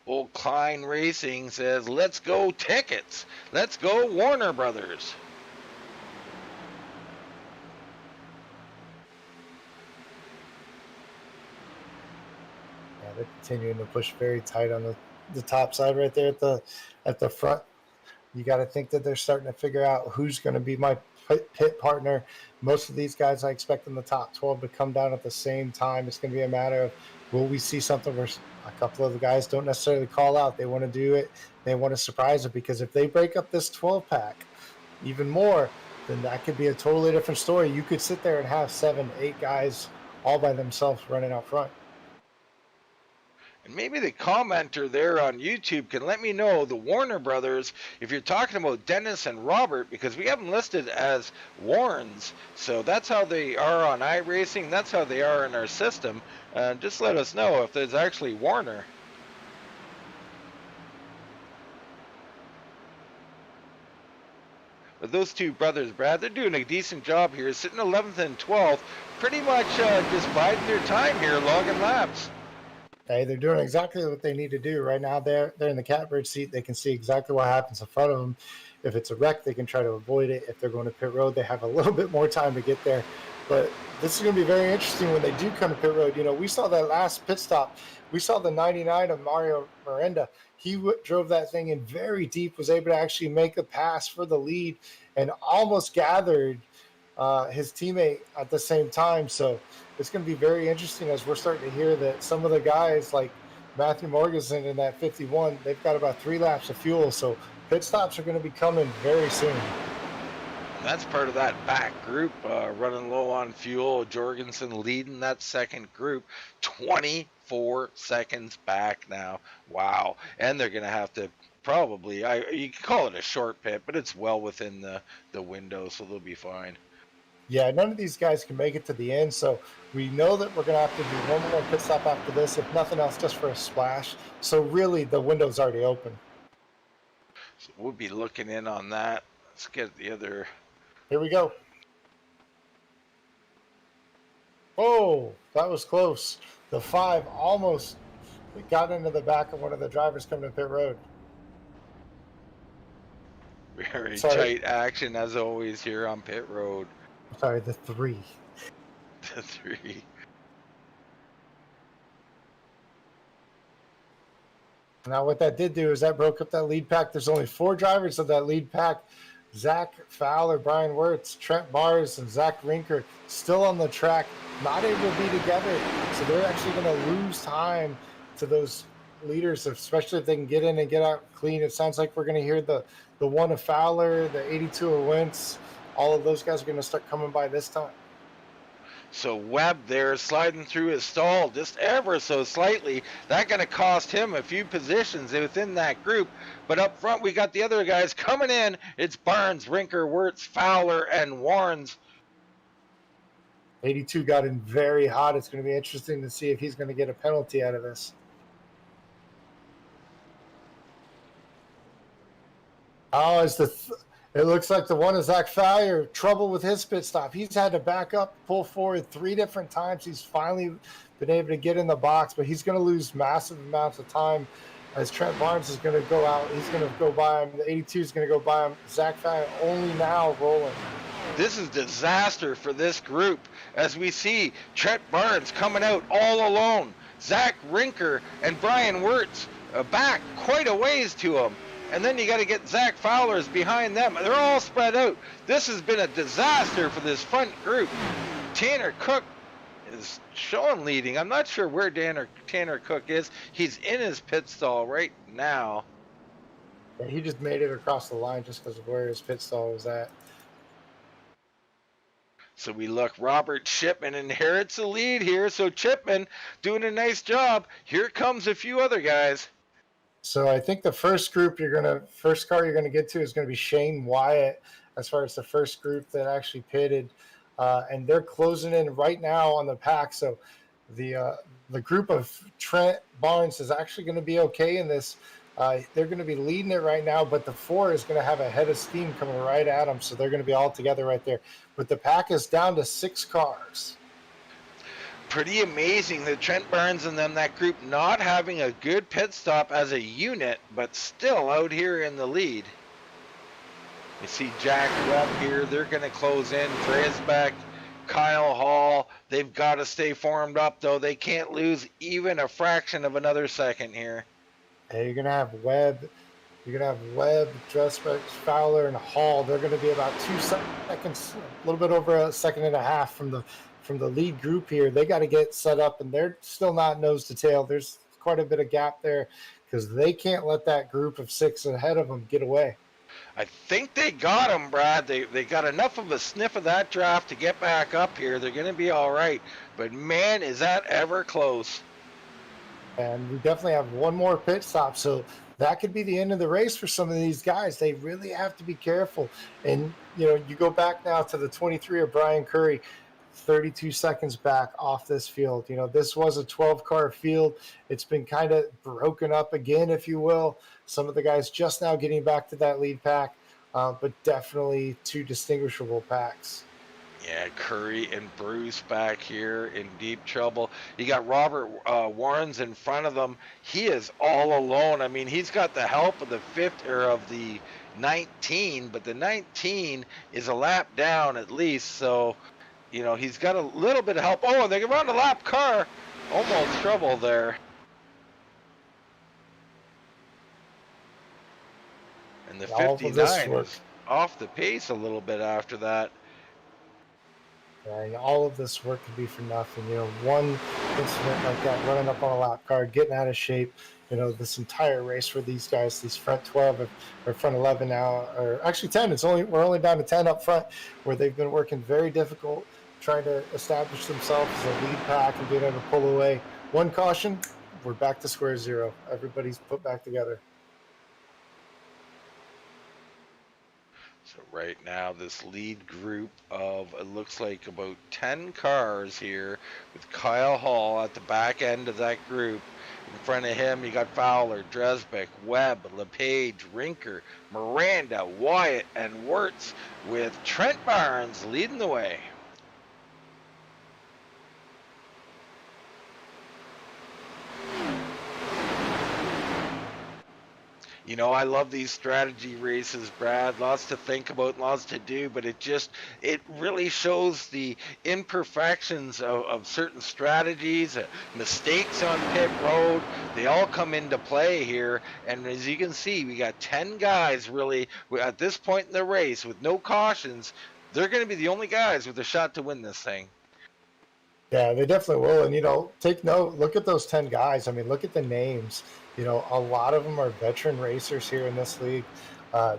Old Klein Racing says, let's go tickets. Let's go Warner Brothers. Yeah, they're continuing to push very tight on the top side right there at the front. You got to think that they're starting to figure out who's going to be my pit partner. Most of these guys, I expect in the top 12 to come down at the same time. It's going to be a matter of, will we see something where a couple of the guys don't necessarily call out? They want to do it. They want to surprise it, because if they break up this 12 pack even more, then that could be a totally different story. You could sit there and have 7, 8 guys all by themselves running out front. And maybe the commenter there on YouTube can let me know, the Warner brothers, if you're talking about Dennis and Robert, because we have them listed as Warrens. So that's how they are on iRacing. That's how they are in our system. Just let us know if there's actually Warner. But those two brothers, Brad, they're doing a decent job here, sitting 11th and 12th, pretty much just biding their time here, logging laps. Okay, they're doing exactly what they need to do right now. They're in the catbird seat. They can see exactly what happens in front of them. If it's a wreck, they can try to avoid it. If they're going to pit road, they have a little bit more time to get there. But this is going to be very interesting when they do come to pit road. You know, we saw that last pit stop. We saw the 99 of Mario Miranda. He drove that thing in very deep, was able to actually make a pass for the lead, and almost gathered his teammate at the same time. So it's going to be very interesting as we're starting to hear that some of the guys like Matthew Morganson in that 51, they've got about 3 laps of fuel. So pit stops are going to be coming very soon. That's part of that back group running low on fuel. Jorgensen leading that second group, 24 seconds back now. Wow. And they're going to have to probably, you can call it a short pit, but it's well within the window, so they'll be fine. Yeah, none of these guys can make it to the end, so we know that we're going to have to do one more pit stop after this, if nothing else, just for a splash. So really, the window's already open. So we'll be looking in on that. Let's get the other. Here we go. Oh, that was close. The 5 almost got into the back of one of the drivers coming to pit road. Very tight action, as always, here on pit road. Sorry, the 3. The 3. Now what that did do is that broke up that lead pack. There's only 4 drivers of that lead pack. Zach Fowler, Brian Wirtz, Trent Barnes, and Zach Rinker still on the track, not able to be together. So they're actually going to lose time to those leaders, especially if they can get in and get out clean. It sounds like we're going to hear the 1 of Fowler, the 82 of Wentz. All of those guys are going to start coming by this time. So Webb there sliding through his stall just ever so slightly. That's going to cost him a few positions within that group. But up front, we got the other guys coming in. It's Barnes, Rinker, Wirtz, Fowler, and Warrens. 82 got in very hot. It's going to be interesting to see if he's going to get a penalty out of this. Oh, it looks like the 1 is Zach Fowler, trouble with his pit stop. He's had to back up, pull forward 3 different times. He's finally been able to get in the box, but he's going to lose massive amounts of time as Trent Barnes is going to go out. He's going to go by him. The 82 is going to go by him. Zach Fowler only now rolling. This is disaster for this group as we see Trent Barnes coming out all alone. Zach Rinker and Brian Wirtz back quite a ways to him. And then you got to get Zach Fowler's behind them. They're all spread out. This has been a disaster for this front group. Tanner Cook is showing leading. I'm not sure where Tanner Cook is. He's in his pit stall right now. Yeah, he just made it across the line just because of where his pit stall was at. So we look, Robert Chipman inherits the lead here. So Chipman doing a nice job. Here comes a few other guys. So I think the first car you're going to get to is going to be Shane Wyatt as far as the first group that actually pitted. And they're closing in right now on the pack. So the group of Trent Barnes is actually going to be okay in this. They're going to be leading it right now, but the 4 is going to have a head of steam coming right at them. So they're going to be all together right there. But the pack is down to 6 cars. Pretty amazing that Trent Barnes and them, that group, not having a good pit stop as a unit, but still out here in the lead. You see Jack Webb here. They're going to close in. Dresbeck, Kyle Hall. They've got to stay formed up, though. They can't lose even a fraction of another second here. Hey, you're gonna have Webb, Dressberg, Fowler, and Hall. They're going to be about 2 seconds, a little bit over a second and a half from the lead group here. They got to get set up, and they're still not nose to tail. There's quite a bit of gap there because they can't let that group of 6 ahead of them get away. I think they got him, Brad. They got enough of a sniff of that draft to get back up here. They're going to be all right. But man, is that ever close. And we definitely have one more pit stop. So that could be the end of the race for some of these guys. They really have to be careful. And, you go back now to the 23 of Brian Curry, 32 seconds back off this field. This was a 12-car field. It's been kind of broken up again, if you will. Some of the guys just now getting back to that lead pack, but definitely 2 distinguishable packs. Yeah, Curry and Bruce back here in deep trouble. You got Robert Warrens in front of them. He is all alone. I mean, he's got the help of the 19, but the 19 is a lap down at least. So, he's got a little bit of help. Oh, and they can run a lap car. Almost trouble there. And the 59 is off the pace a little bit after that. And all of this work could be for nothing. One incident like that, running up on a lap car, getting out of shape. This entire race for these guys, these front 12 or front 11 now, or actually 10. We're only down to 10 up front, where they've been working very difficult, trying to establish themselves as a lead pack and being able to pull away. One caution, we're back to square zero. Everybody's put back together. So right now, this lead group of, it looks like about 10 cars here, with Kyle Hall at the back end of that group. In front of him, you got Fowler, Dresbeck, Webb, LePage, Rinker, Miranda, Wyatt, and Wirtz, with Trent Barnes leading the way. I love these strategy races, Brad. Lots to think about, lots to do, but it really shows the imperfections of certain strategies, mistakes on pit road. They all come into play here, and as you can see, we got 10 guys really at this point in the race with no cautions. They're going to be the only guys with a shot to win this thing. Yeah, they definitely will. And, take note, look at those 10 guys. I mean, look at the names. A lot of them are veteran racers here in this league,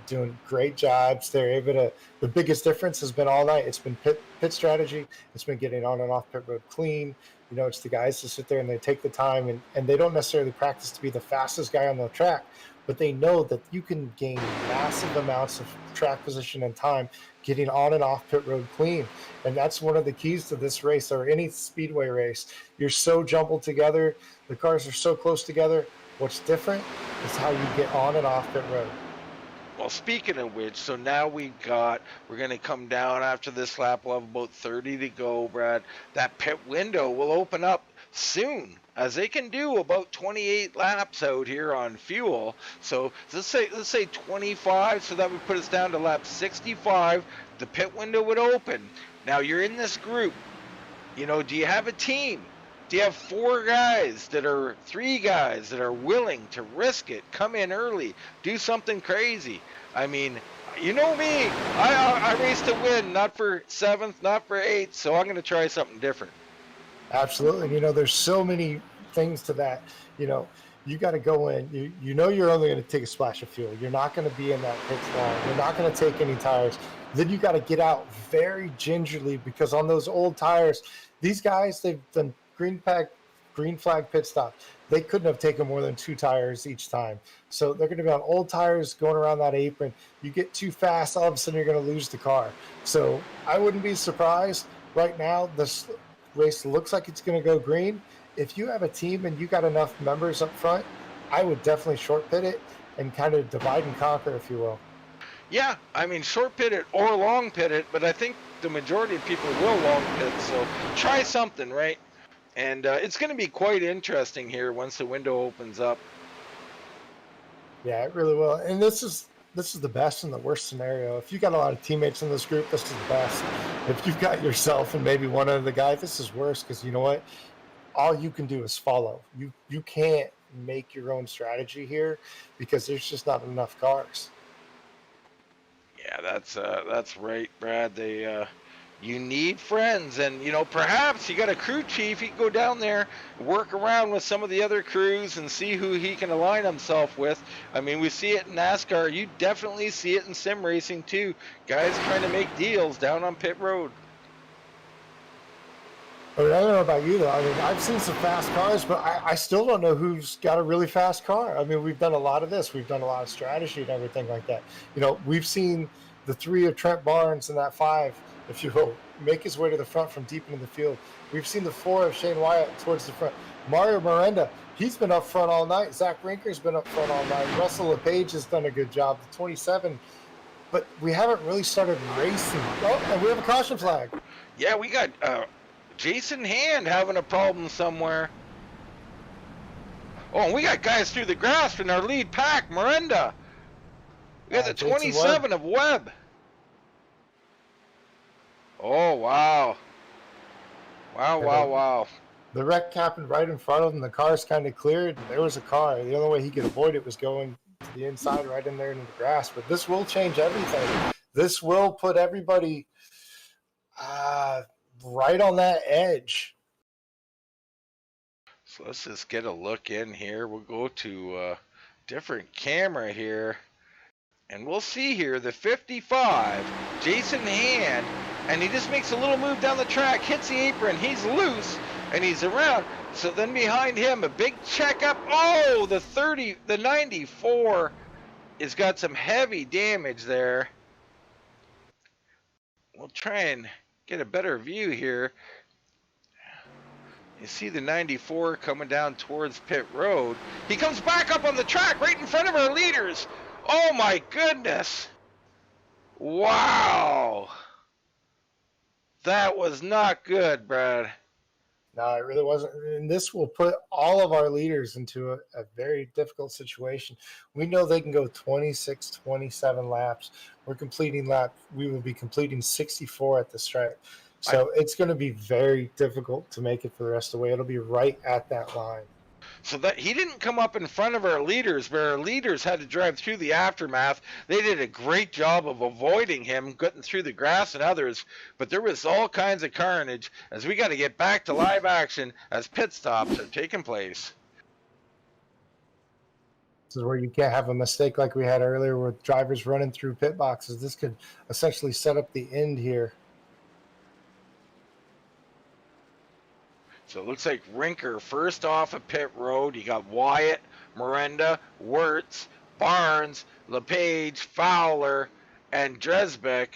doing great jobs. They're able to, the biggest difference has been all night. It's been pit strategy. It's been getting on and off pit road clean. It's the guys that sit there and they take the time, and they don't necessarily practice to be the fastest guy on the track, but they know that you can gain massive amounts of track position and time getting on and off pit road clean. And that's one of the keys to this race, or any speedway race. You're so jumbled together. The cars are so close together. What's different is how you get on and off pit road. Well, speaking of which, so now we're going to come down after this lap. We'll have about 30 to go, Brad. That pit window will open up soon, as they can do about 28 laps out here on fuel. So let's say 25, so that would put us down to lap 65. The pit window would open. Now you're in this group. Do you have a team? Do you have 3 guys that are willing to risk it, come in early, do something crazy? I mean, you know me, I race to win, not for 7th, not for 8th, so I'm going to try something different. Absolutely. There's so many things to that. You got to go in. You're only going to take a splash of fuel. You're not going to be in that pit long. You're not going to take any tires. Then you got to get out very gingerly, because on those old tires, these guys, they've done green flag pit stop. They couldn't have taken more than 2 tires each time. So they're going to be on old tires going around that apron. You get too fast, all of a sudden you're going to lose the car. So I wouldn't be surprised. Right now, this race looks like it's going to go green. If you have a team and you got enough members up front, I would definitely short pit it and kind of divide and conquer, if you will. Yeah, I mean, short pit it or long pit it, but I think the majority of people will long pit, so try something, right? And it's going to be quite interesting here once the window opens up. Yeah, it really will. And this is the best and the worst scenario. If you got a lot of teammates in this group, this is the best. If you've got yourself and maybe one other guy, this is worse, because you know what? All you can do is follow. You can't make your own strategy here because there's just not enough cars. Yeah, that's right, Brad. You need friends, and perhaps you got a crew chief. He can go down there, work around with some of the other crews, and see who he can align himself with. I mean, we see it in NASCAR. You definitely see it in sim racing too. Guys trying to make deals down on pit road. I mean, I don't know about you though. I mean, I've seen some fast cars, but I still don't know who's got a really fast car. I mean, we've done a lot of this. We've done a lot of strategy and everything like that. We've seen the 3 of Trent Barnes and that 5, if you will, make his way to the front from deep into the field. We've seen the 4 of Shane Wyatt towards the front. Mario Miranda, he's been up front all night. Zach Rinker's been up front all night. Russell LePage has done a good job. The 27, but we haven't really started racing. Oh, and we have a caution flag. Yeah, we got Jason Hand having a problem somewhere. Oh, and we got guys through the grass in our lead pack. Miranda. We got the 27 of Webb. Oh, wow. Wow. The wreck happened right in front of him. The car's kind of cleared. There was a car. The only way he could avoid it was going to the inside right in there into the grass. But this will change everything. This will put everybody right on that edge. So let's just get a look in here. We'll go to a different camera here. And we'll see here the 55, Jason Hand, and he just makes a little move down the track, hits the apron, he's loose, and he's around. So then behind him, a big checkup. Oh, the 94 has got some heavy damage there. We'll try and get a better view here. You see the 94 coming down towards pit road. He comes back up on the track right in front of our leaders. Oh my goodness. Wow. That was not good, Brad. No, it really wasn't. And this will put all of our leaders into a very difficult situation. We know they can go 26, 27 laps. We will be completing 64 at the stripe. So it's going to be very difficult to make it for the rest of the way. It'll be right at that line. So that he didn't come up in front of our leaders, but our leaders had to drive through the aftermath. They did a great job of avoiding him, getting through the grass and others, but there was all kinds of carnage as we got to get back to live action as pit stops are taking place. This is where you can't have a mistake like we had earlier with drivers running through pit boxes. This could essentially set up the end here. So it looks like Rinker first off at pit road. You got Wyatt, Miranda, Wirtz, Barnes, LePage, Fowler, and Dresbeck.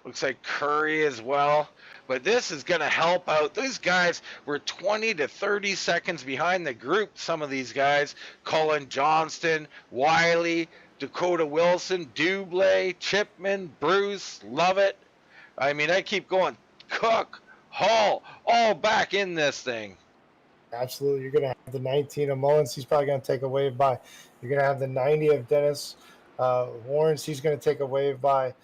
Looks like Curry as well. But this is going to help out. These guys were 20 to 30 seconds behind the group, some of these guys. Cullen Johnston, Wiley, Dakota Wilson, Dublé, Chipman, Bruce, Lovett. I mean, I keep going. Cook, Hall, all back in this thing. Absolutely. You're going to have the 19 of Mullins. He's probably going to take a wave by. You're going to have the 90 of Dennis Warrens. He's going to take a wave by.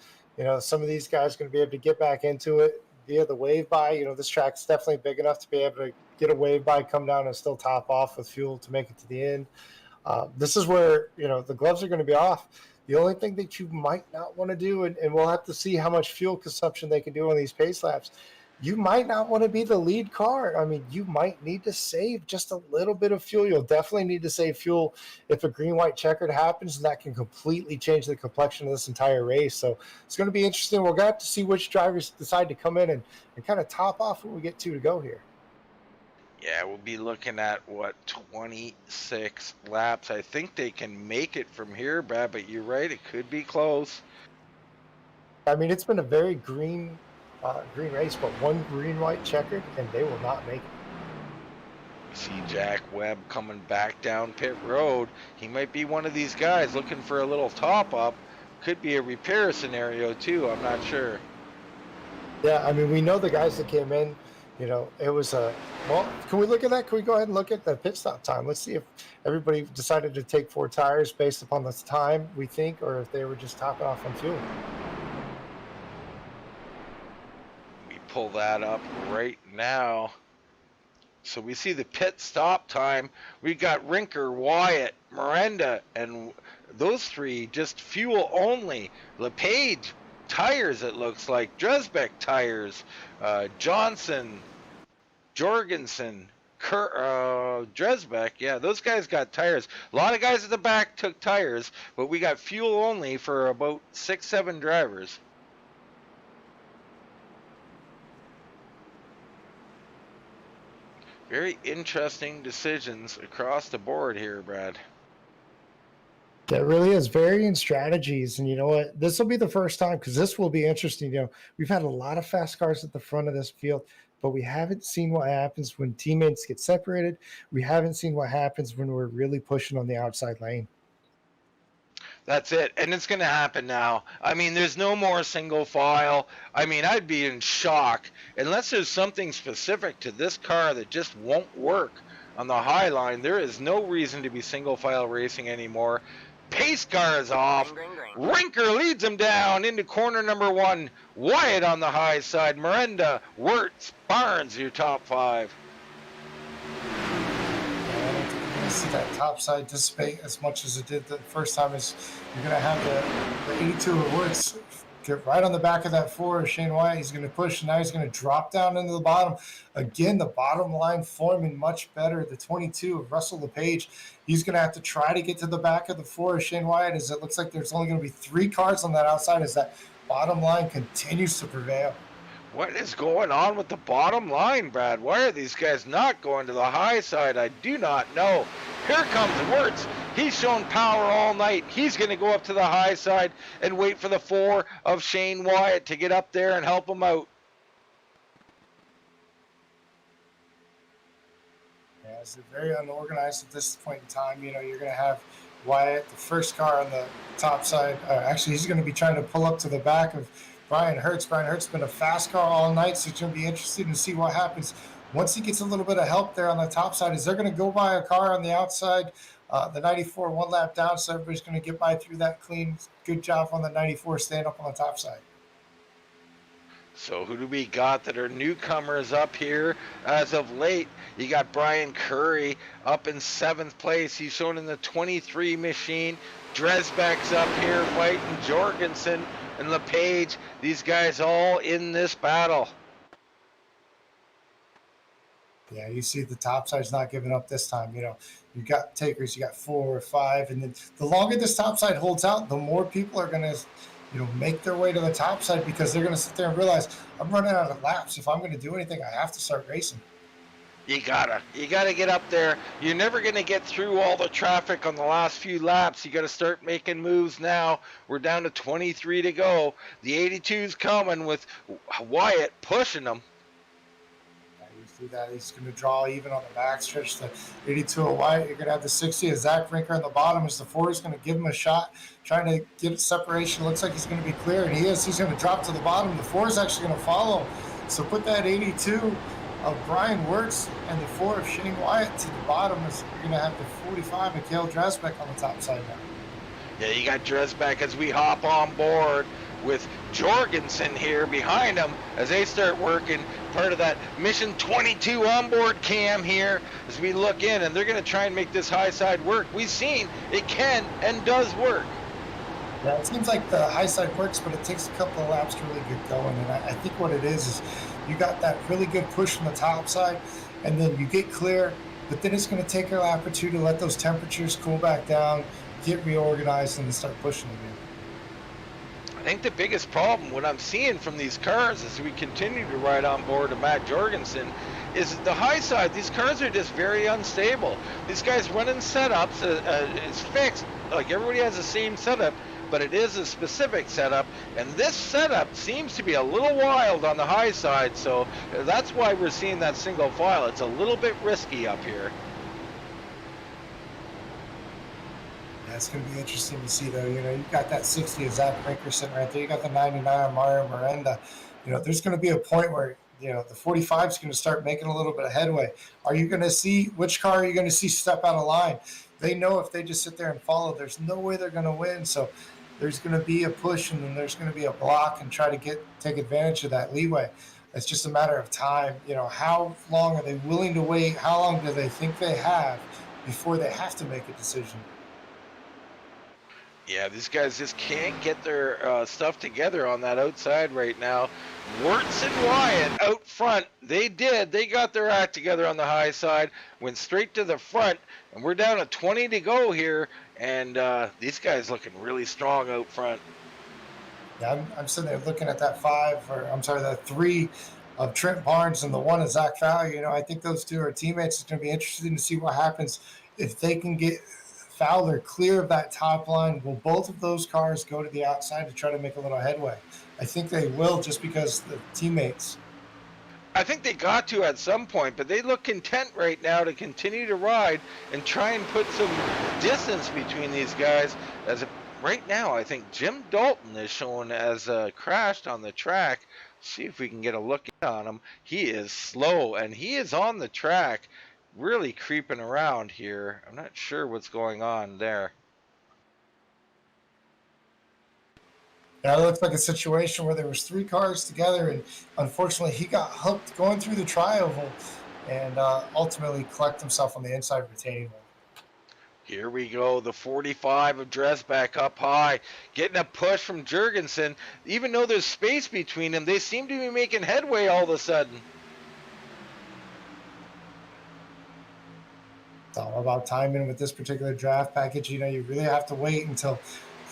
Some of these guys are going to be able to get back into it via the wave by. This track's definitely big enough to be able to get a wave by, come down and still top off with fuel to make it to the end. This is where, the gloves are going to be off. The only thing that you might not want to do, and we'll have to see how much fuel consumption they can do on these pace laps, you might not want to be the lead car. I mean, you might need to save just a little bit of fuel. You'll definitely need to save fuel if a green-white checkered happens, and that can completely change the complexion of this entire race. So it's going to be interesting. We're going to have to see which drivers decide to come in and kind of top off what we get to go here. Yeah, we'll be looking at, 26 laps. I think they can make it from here, Brad, but you're right. It could be close. I mean, it's been a very green race, but one green-white checkered, and they will not make it. We see Jack Webb coming back down pit road. He might be one of these guys looking for a little top-up. Could be a repair scenario, too. I'm not sure. Yeah, I mean, we know the guys that came in. It was well, can we look at that? Can we go ahead and look at the pit stop time? Let's see if everybody decided to take 4 tires based upon the time, we think, or if they were just topping off on fuel. Pull that up right now. So we see the pit stop time. We got Rinker, Wyatt, Miranda, and those three just fuel only. LePage tires, it looks like. Dresbeck tires. Johnson, Jorgensen, Dresbeck. Yeah, those guys got tires. A lot of guys at the back took tires, but we got fuel only for about 6-7 drivers. Very interesting decisions across the board here, Brad. That really is varying strategies. And you know what? This will be the first time, because this will be interesting. You know, we've had a lot of fast cars at the front of this field, but we haven't seen what happens when teammates get separated. We haven't seen what happens when we're really pushing on the outside lane. That's it. And it's going to happen now. I mean, there's no more single file. I mean, I'd be in shock unless there's something specific to this car that just won't work on the high line. There is no reason to be single file racing anymore. Pace car is off. Rinker leads him down into corner number 1. Wyatt on the high side. Miranda, Wirtz, Barnes, your top 5. See that top side dissipate as much as it did the first time. Is you're going to have the 82 of Woods get right on the back of that 4 of Shane Wyatt. He's going to push, and now he's going to drop down into the bottom. Again, the bottom line forming much better. The 22 of Russell LePage, he's going to have to try to get to the back of the 4 of Shane Wyatt, as it looks like there's only going to be 3 cars on that outside as that bottom line continues to prevail. What is going on with the bottom line, Brad? Why are these guys not going to the high side? I do not know. Here comes Wirtz. He's shown power all night. He's going to go up to the high side and wait for the 4 of Shane Wyatt to get up there and help him out. Yeah, it's very unorganized at this point in time. You know, you're going to have Wyatt, the first car on the top side. Actually, he's going to be trying to pull up to the back of Brian Hertz. Brian Hertz has been a fast car all night, so it's going to be interesting to see what happens once he gets a little bit of help there on the top side. Is they're going to go by a car on the outside, the 94, 1 lap down, so everybody's going to get by through that clean. Good job on the 94 staying up on the top side. So who do we got that are newcomers up here as of late? You got Brian Curry up in 7th place. He's shown in the 23 machine. Dresbeck's up here fighting Jorgensen and LePage. These guys all in this battle. Yeah, you see the top side's not giving up this time. You know, you got takers, you got 4 or 5, and then the longer this top side holds out, the more people are going to, you know, make their way to the top side, because they're going to sit there and realize, I'm running out of laps. If I'm going to do anything, I have to start racing. You gotta get up there. You're never gonna get through all the traffic on the last few laps. You gotta start making moves now. We're down to 23 to go. The 82's coming with Wyatt pushing them. Yeah, you see that he's going to draw even on the backstretch. The 82 of Wyatt, you're going to have the 60 of Zach Rinker on the bottom, as the 4 is going to give him a shot, trying to get separation. Looks like he's going to be clear, and he is. He's going to drop to the bottom. The 4 is actually going to follow. So put that 82 of Brian Wirtz and the 4 of Shane Wyatt to the bottom. As you're going to have the 45 of Cale Dresbeck on the top side now. Yeah, you got Dresbeck as we hop on board with Jorgensen here behind him as they start working part of that Mission 22 onboard cam here as we look in, and they're going to try and make this high side work. We've seen it can and does work. Yeah, it seems like the high side works, but it takes a couple of laps to really get going. And I think what it is you got that really good push from the top side, and then you get clear, but then it's going to take a lap or 2 to let those temperatures cool back down, get reorganized, and then start pushing again. I think the biggest problem, what I'm seeing from these cars as we continue to ride on board of Matt Jorgensen, is the high side. These cars are just very unstable. These guys running setups is fixed. Like, everybody has the same setup, but it is a specific setup, and this setup seems to be a little wild on the high side, so that's why we're seeing that single file. It's a little bit risky up here. Yeah, it's going to be interesting to see, though. You know, you've got that 60 of Zach Rinker sitting right there. You got the 99 of Mario Miranda. You know, there's going to be a point where, you know, the 45 is going to start making a little bit of headway. Are you going to see, which car are you going to see step out of line? They know if they just sit there and follow, there's no way they're going to win. So there's going to be a push, and then there's going to be a block, and try to take advantage of that leeway. It's just a matter of time. How long are they willing to wait? How long do they think they have before they have to make a decision? Yeah, these guys just can't get their stuff together on that outside right now. Wirtz and Wyatt out front, they did. They got their act together on the high side, went straight to the front, and we're down to 20 to go here, and these guys looking really strong out front. Yeah, I'm sitting there looking at that that three of Trent Barnes and the one of Zach Fowler. I think those two are teammates. It's going to be interesting to see what happens if they can get Fowler clear of that top line. Will both of those cars go to the outside to try to make a little headway? I think they will, just because the teammates. I think they got to at some point, but they look content right now to continue to ride and try and put some distance between these guys. Right now, I think Jim Dalton is shown as crashed on the track. See if we can get a look on him. He is slow, and he is on the track, really creeping around here. I'm not sure what's going on there. Yeah, it looks like a situation where there was three cars together, and unfortunately, he got hooked going through the tri-oval, and ultimately collect himself on the inside retaining wall. Here we go, the 45 of Dresbach up high, getting a push from Jurgensen. Even though there's space between them, they seem to be making headway all of a sudden. It's all about timing with this particular draft package. You really have to wait until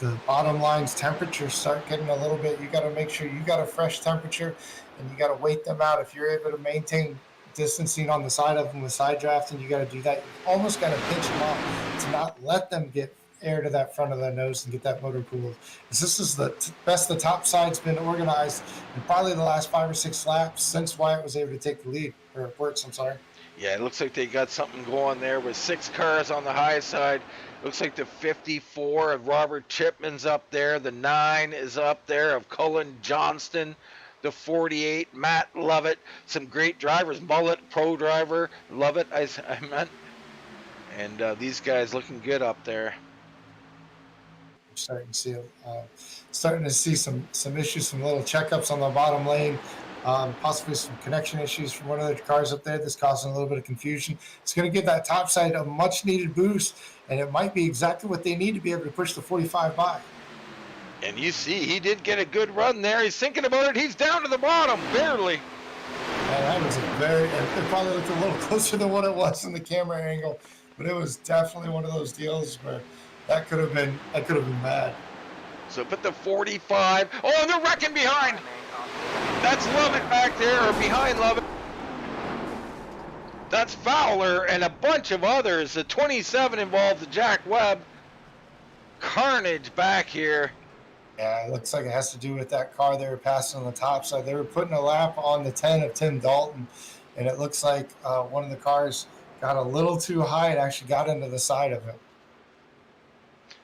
the bottom line's temperatures start getting a little bit. You got to make sure you got a fresh temperature, and you got to wait them out. If you're able to maintain distancing on the side of them with side drafting, you got to do that. You almost got to pinch them off to not let them get air to that front of their nose and get that motor cooled. This is the best the top side's been organized in probably the last 5 or 6 laps since Wyatt was able to take the lead, or Wirtz, I'm sorry. Yeah, it looks like they got something going there with 6 cars on the high side. Looks like the 54 of Robert Chipman's up there. The 9 is up there of Cullen Johnston. The 48, Matt Lovett. Some great drivers. Mullet, pro driver. Lovett, I meant. And these guys looking good up there. Starting to see some issues, some little checkups on the bottom lane. Possibly some connection issues from one of the cars up there that's causing a little bit of confusion. It's going to give that top side a much needed boost, and it might be exactly what they need to be able to push the 45 by. And you see, he did get a good run there. He's thinking about it. He's down to the bottom, barely. And that was it probably looked a little closer than what it was in the camera angle, but it was definitely one of those deals where that could have been bad. So put the 45. Oh, and they're wrecking behind. That's Lovett back there, or behind Lovett. That's Fowler and a bunch of others. The 27 involved the Jack Webb. Carnage back here. Yeah, it looks like it has to do with that car they were passing on the top side. They were putting a lap on the 10 of Tim Dalton, and it looks like one of the cars got a little too high. It actually got into the side of it.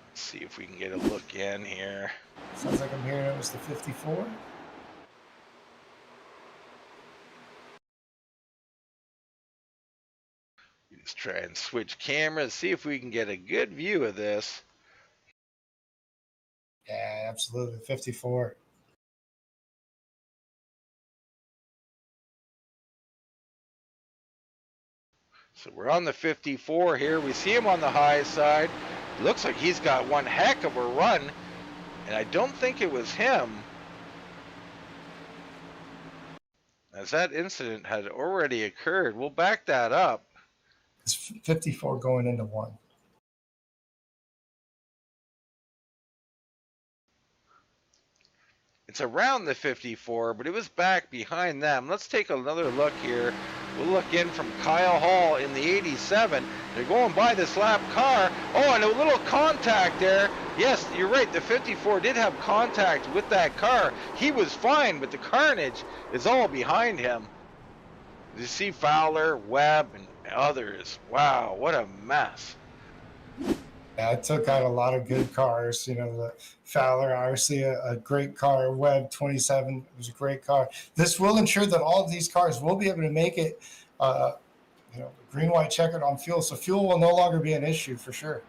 Let's see if we can get a look in here. Sounds like I'm hearing it was the 54. Just try and switch cameras, see if we can get a good view of this. Yeah, absolutely. 54. So we're on the 54 here. We see him on the high side. Looks like he's got one heck of a run. And I don't think it was him, as that incident had already occurred. We'll back that up. It's 54 going into 1. It's around the 54, but it was back behind them. Let's take another look here. We'll look in from Kyle Hall in the 87. They're going by this lap car. Oh, and a little contact there. Yes, you're right. The 54 did have contact with that car. He was fine, but the carnage is all behind him. You see Fowler, Webb, and others. Wow, what a mess. Yeah, it took out a lot of good cars. The Fowler, obviously a great car. Webb 27 was a great car. This will ensure that all of these cars will be able to make it, green, white checkered on fuel. So fuel will no longer be an issue for sure.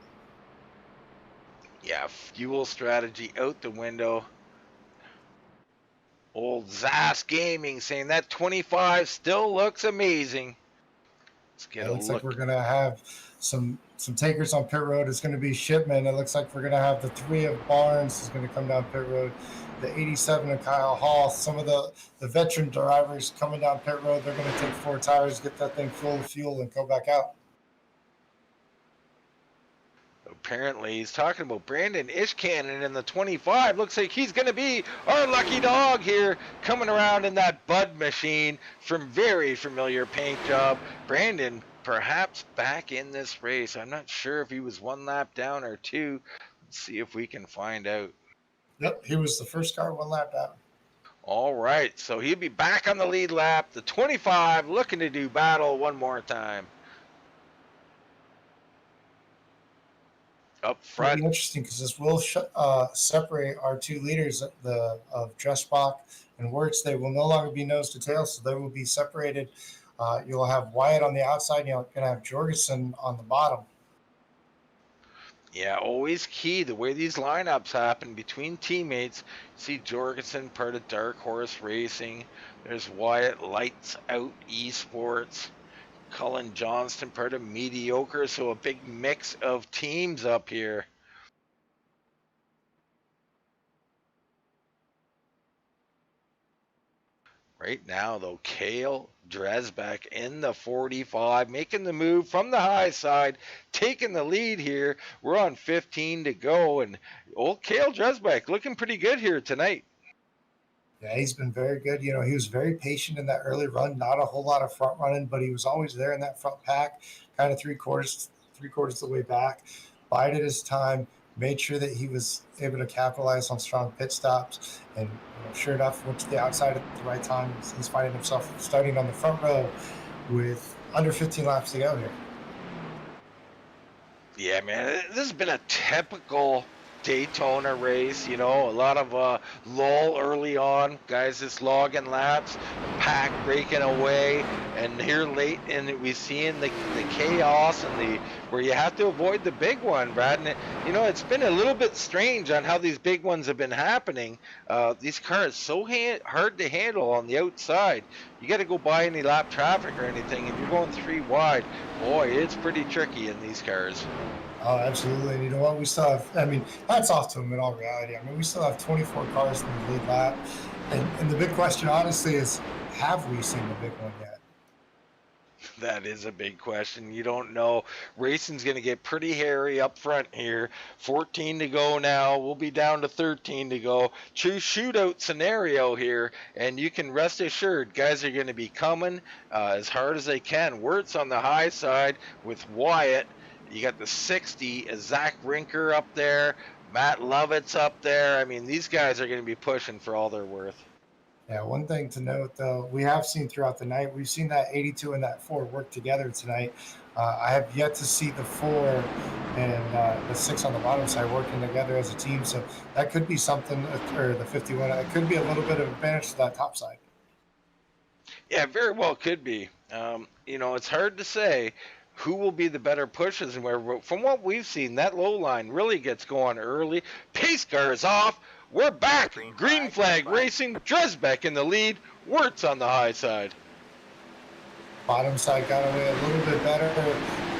Yeah, fuel strategy out the window. Old Zas Gaming saying that 25 still looks amazing. Let's get It a looks like look. we're gonna have some takers on pit road. It's gonna be Shipman. It looks like we're gonna have the 3 of Barnes is gonna come down pit road. The 87 of Kyle Hall. Some of the veteran drivers coming down pit road. They're gonna take 4 tires, get that thing full of fuel, and go back out. Apparently, he's talking about Brandon Ishcannon in the 25. Looks like he's going to be our lucky dog here, coming around in that Bud machine from very familiar paint job. Brandon, perhaps back in this race. I'm not sure if he was 1 lap down or 2. Let's see if we can find out. Yep, he was the first car 1 lap down. All right, so he'll be back on the lead lap. The 25 looking to do battle one more time. Up front. Pretty interesting because this will separate our 2 leaders of Dressbach and Wirtz. They will no longer be nose to tail, so they will be separated. You'll have Wyatt on the outside, and you're going to have Jorgensen on the bottom. Yeah, always key the way these lineups happen between teammates. See Jorgensen, part of Dark Horse Racing. There's Wyatt, Lights Out Esports. Cullen Johnston, part of Mediocre. So a big mix of teams up here. Right now, though, Cale Dresbeck in the 45, making the move from the high side, taking the lead here. We're on 15 to go, and old Cale Dresbeck looking pretty good here tonight. Yeah, he's been very good. You know, he was very patient in that early run, not a whole lot of front running, but he was always there in that front pack, kind of three quarters of the way back, bided his time, made sure that he was able to capitalize on strong pit stops, and sure enough, went to the outside at the right time. He's finding himself starting on the front row with under 15 laps to go here. Yeah, man, this has been a typical Daytona race, you know, a lot of lull early on, guys just logging laps, pack breaking away, and here late in we've seen the chaos and where you have to avoid the big one, Brad. And it's been a little bit strange on how these big ones have been happening. These cars so hard to handle on the outside. You got to go by any lap traffic or anything. If you're going 3 wide, boy, it's pretty tricky in these cars. Oh, absolutely. And you know what? We still have, hats off to them in all reality. We still have 24 cars in the lead lap. And the big question, honestly, is have we seen the big one yet? That is a big question. You don't know. Racing's going to get pretty hairy up front here. 14 to go now. We'll be down to 13 to go. True shootout scenario here, and you can rest assured guys are going to be coming as hard as they can. Wirtz on the high side with Wyatt. You got the 60, Zach Rinker up there, Matt Lovett's up there. These guys are going to be pushing for all they're worth. Yeah, one thing to note, though, we have seen throughout the night, we've seen that 82 and that 4 work together tonight. I have yet to see the 4 and the 6 on the bottom side working together as a team, so that could be something, or the 51, it could be a little bit of advantage to that top side. Yeah, very well could be. It's hard to say who will be the better pushers and where. From what we've seen, that low line really gets going early. Pace car is off. We're back. Green flag racing. Dresbeck in the lead. Wirtz on the high side. Bottom side got away a little bit better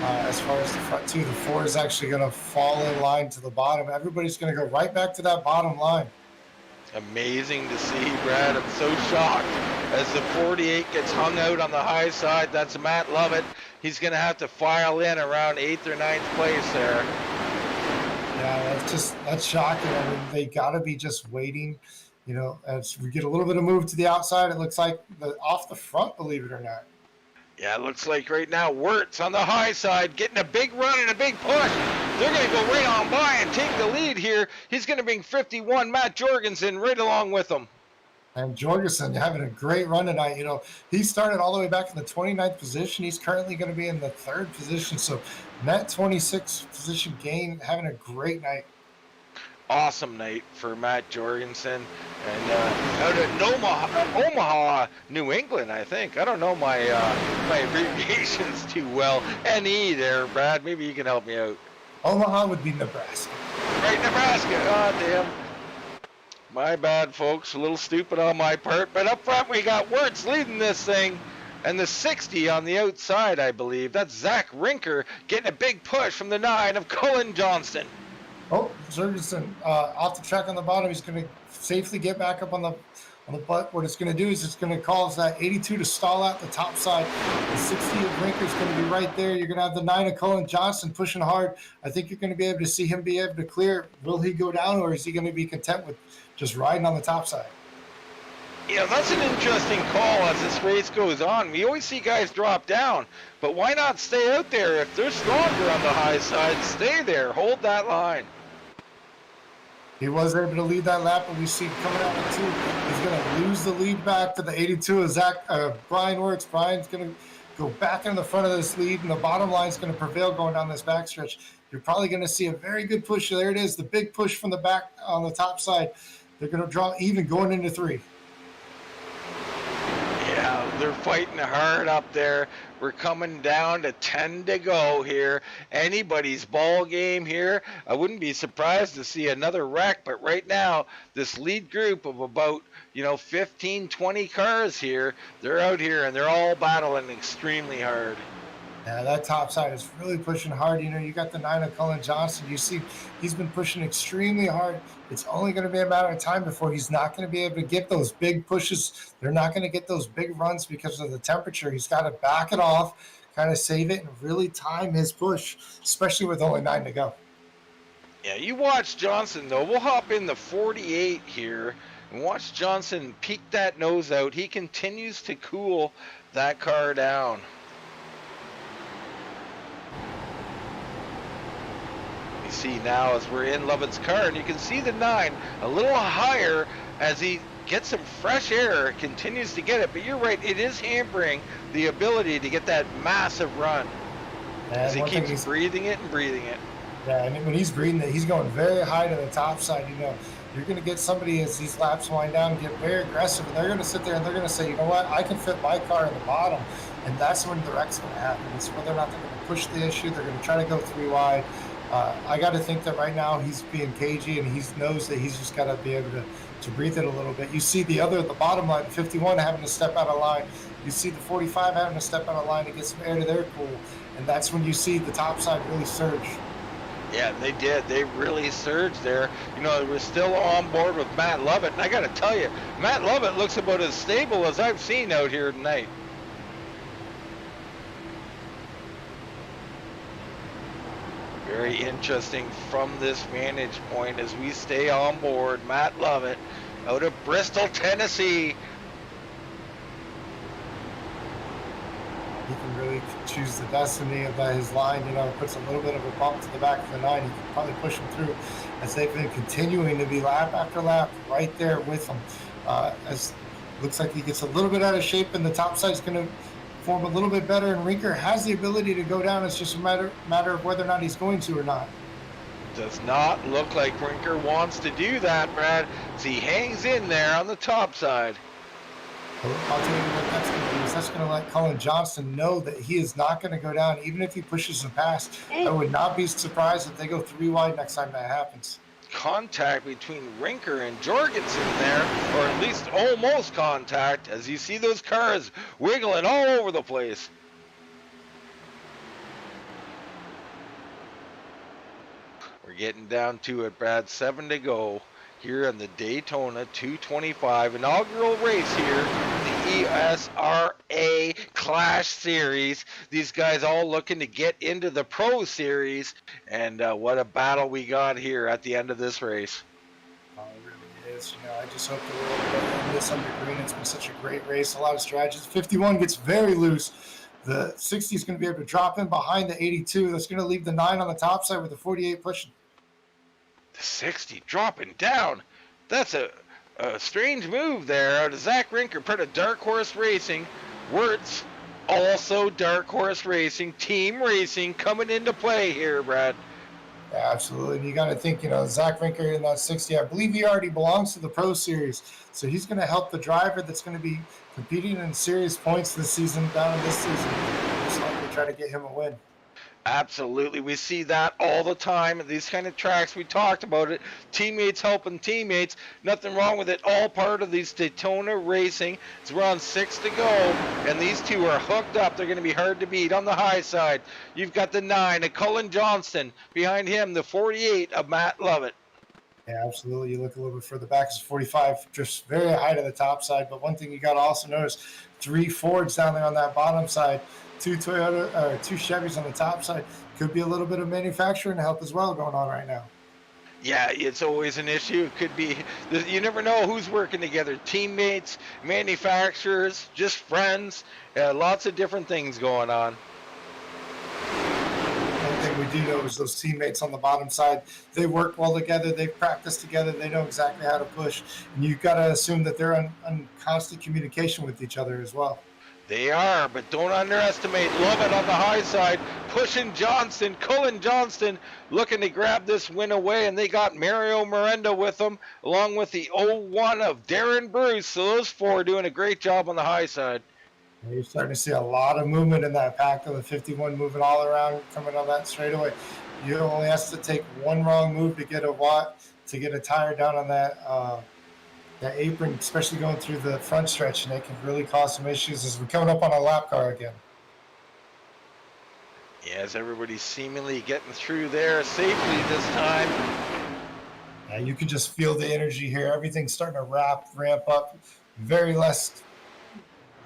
as far as the front 2. The 4 is actually going to fall in line to the bottom. Everybody's going to go right back to that bottom line. Amazing to see, Brad. I'm so shocked as the 48 gets hung out on the high side. That's Matt Lovett. He's going to have to file in around 8th or 9th place there. Yeah, that's shocking. They got to be just waiting. As we get a little bit of move to the outside, it looks like off the front, believe it or not. Yeah, it looks like right now Wirtz on the high side getting a big run and a big push. They're going to go right on by and take the lead here. He's going to bring 51, Matt Jorgensen, right along with him. And Jorgensen having a great run tonight. He started all the way back in the 29th position. He's currently going to be in the 3rd position. So net 26 position gain, having a great night. Awesome night for Matt Jorgensen. And out of Omaha, New England, I think. I don't know my abbreviations too well. NE there, Brad. Maybe you can help me out. Omaha would be Nebraska. Right, Nebraska. Oh, damn. My bad, folks. A little stupid on my part. But up front, we got Wirtz leading this thing. And the 60 on the outside, I believe. That's Zach Rinker getting a big push from the 9 of Cullen Johnston. Oh, Jurgensen off the track on the bottom. He's going to safely get back up on the butt. What it's going to do is it's going to cause that 82 to stall out the top side. The 60 of Rinker is going to be right there. You're going to have the 9 of Cullen Johnston pushing hard. I think you're going to be able to see him be able to clear. Will he go down, or is he going to be content with just riding on the top side? Yeah, that's an interesting call as this race goes on. We always see guys drop down, but why not stay out there? If they're stronger on the high side, stay there. Hold that line. He was able to lead that lap, but we see coming out of 2. He's going to lose the lead back to the 82 of Brian Wirtz. Brian's going to go back in the front of this lead, and the bottom line is going to prevail going down this backstretch. You're probably going to see a very good push. There it is, the big push from the back on the top side. They're going to draw even going into 3. Yeah, they're fighting hard up there. We're coming down to 10 to go here. Anybody's ball game here. I wouldn't be surprised to see another wreck, but right now, this lead group of about, 15, 20 cars here, they're out here and they're all battling extremely hard. Yeah, that top side is really pushing hard. You got the 9 of Cullen Johnston. You see he's been pushing extremely hard. It's only going to be a matter of time before he's not going to be able to get those big pushes. They're not going to get those big runs because of the temperature. He's got to back it off, kind of save it, and really time his push, especially with only 9 to go. Yeah, you watch Johnson, though. We'll hop in the 48 here and watch Johnson peek that nose out. He continues to cool that car down. You see now as we're in Lovett's car, and you can see the 9 a little higher as he gets some fresh air, continues to get it. But you're right, it is hampering the ability to get that massive run as he keeps breathing it and breathing it. Yeah, and when he's breathing it, he's going very high to the top side. You're going to get somebody as these laps wind down get very aggressive, and they're going to sit there and they're going to say, you know what, I can fit my car in the bottom, and that's when the wreck's going to happen. It's whether or not they're going to push the issue. They're going to try to go 3 wide. I got to think that right now he's being cagey, and he knows that he's just got to be able to breathe it a little bit. You see the bottom line, 51 having to step out of line. You see the 45 having to step out of line to get some air to their cool, and that's when you see the top side really surge. Yeah, they did. They really surged there. We're still on board with Matt Lovett, and I got to tell you, Matt Lovett looks about as stable as I've seen out here tonight. Very interesting from this vantage point as we stay on board. Matt Lovett out of Bristol, Tennessee. He can really choose the destiny of his line. Puts a little bit of a bump to the back of the 9. He can probably push him through as they've been continuing to be lap after lap right there with him. As looks like he gets a little bit out of shape, and the top side is going to form a little bit better, and Rinker has the ability to go down. It's just a matter of whether or not he's going to or not. Does not look like Rinker wants to do that, Brad, as he hangs in there on the top side. I'll tell you what that's going to do is that's going to let Cullen Johnston know that he is not going to go down, even if he pushes him past. I would not be surprised if they go 3 wide next time that happens. Contact between Rinker and Jorgensen there, or at least almost contact, as you see those cars wiggling all over the place. We're getting down to it, Brad. 7 to go here on the Daytona 225 inaugural race here, the ESRA Clash Series. These guys all looking to get into the Pro Series, and what a battle we got here at the end of this race. Oh, it really is. I just hope the world will end this under green. It's been such a great race, a lot of strategies. 51 gets very loose. The 60 is going to be able to drop in behind the 82. That's going to leave the 9 on the top side with the 48 pushing. The 60 dropping down. That's a strange move there out of Zach Rinker, part of Dark Horse Racing. Wirtz, also Dark Horse Racing, Team Racing coming into play here, Brad. Yeah, absolutely. And you got to think, Zach Rinker in that 60, I believe he already belongs to the Pro Series. So he's going to help the driver that's going to be competing in serious points this season, down in this season. Just like we try to get him a win. Absolutely. We see that all the time at these kind of tracks. We talked about it. Teammates helping teammates. Nothing wrong with it. All part of these Daytona racing. It's around 6 to go, and these two are hooked up. They're going to be hard to beat. On the high side, you've got the 9 of Cullen Johnston. Behind him, the 48 of Matt Lovett. Yeah, absolutely. You look a little bit further back, it's 45, just very high to the top side. But one thing you got to also notice, 3 Fords down there on that bottom side, 2 Chevys on the top side. Could be a little bit of manufacturing help as well going on right now. Yeah, it's always an issue. It could be, you never know who's working together. Teammates, manufacturers, just friends. Lots of different things going on. One thing we do know is those teammates on the bottom side, they work well together. They've practiced together. They know exactly how to push. And you've got to assume that they're on constant communication with each other as well. They are, but don't underestimate Lovett on the high side, pushing Johnston, Cullen Johnston, looking to grab this win away, and they got Mario Miranda with them, along with the 01 of Darren Bruce. So those four are doing a great job on the high side. You're starting to see a lot of movement in that pack of the 51 moving all around, coming on that straightaway. You only have to take one wrong move to get a tire down on that apron, especially going through the front stretch, and it can really cause some issues as we're coming up on a lap car again. Yes, everybody's seemingly getting through there safely this time. Yeah, you can just feel the energy here. Everything's starting to ramp up.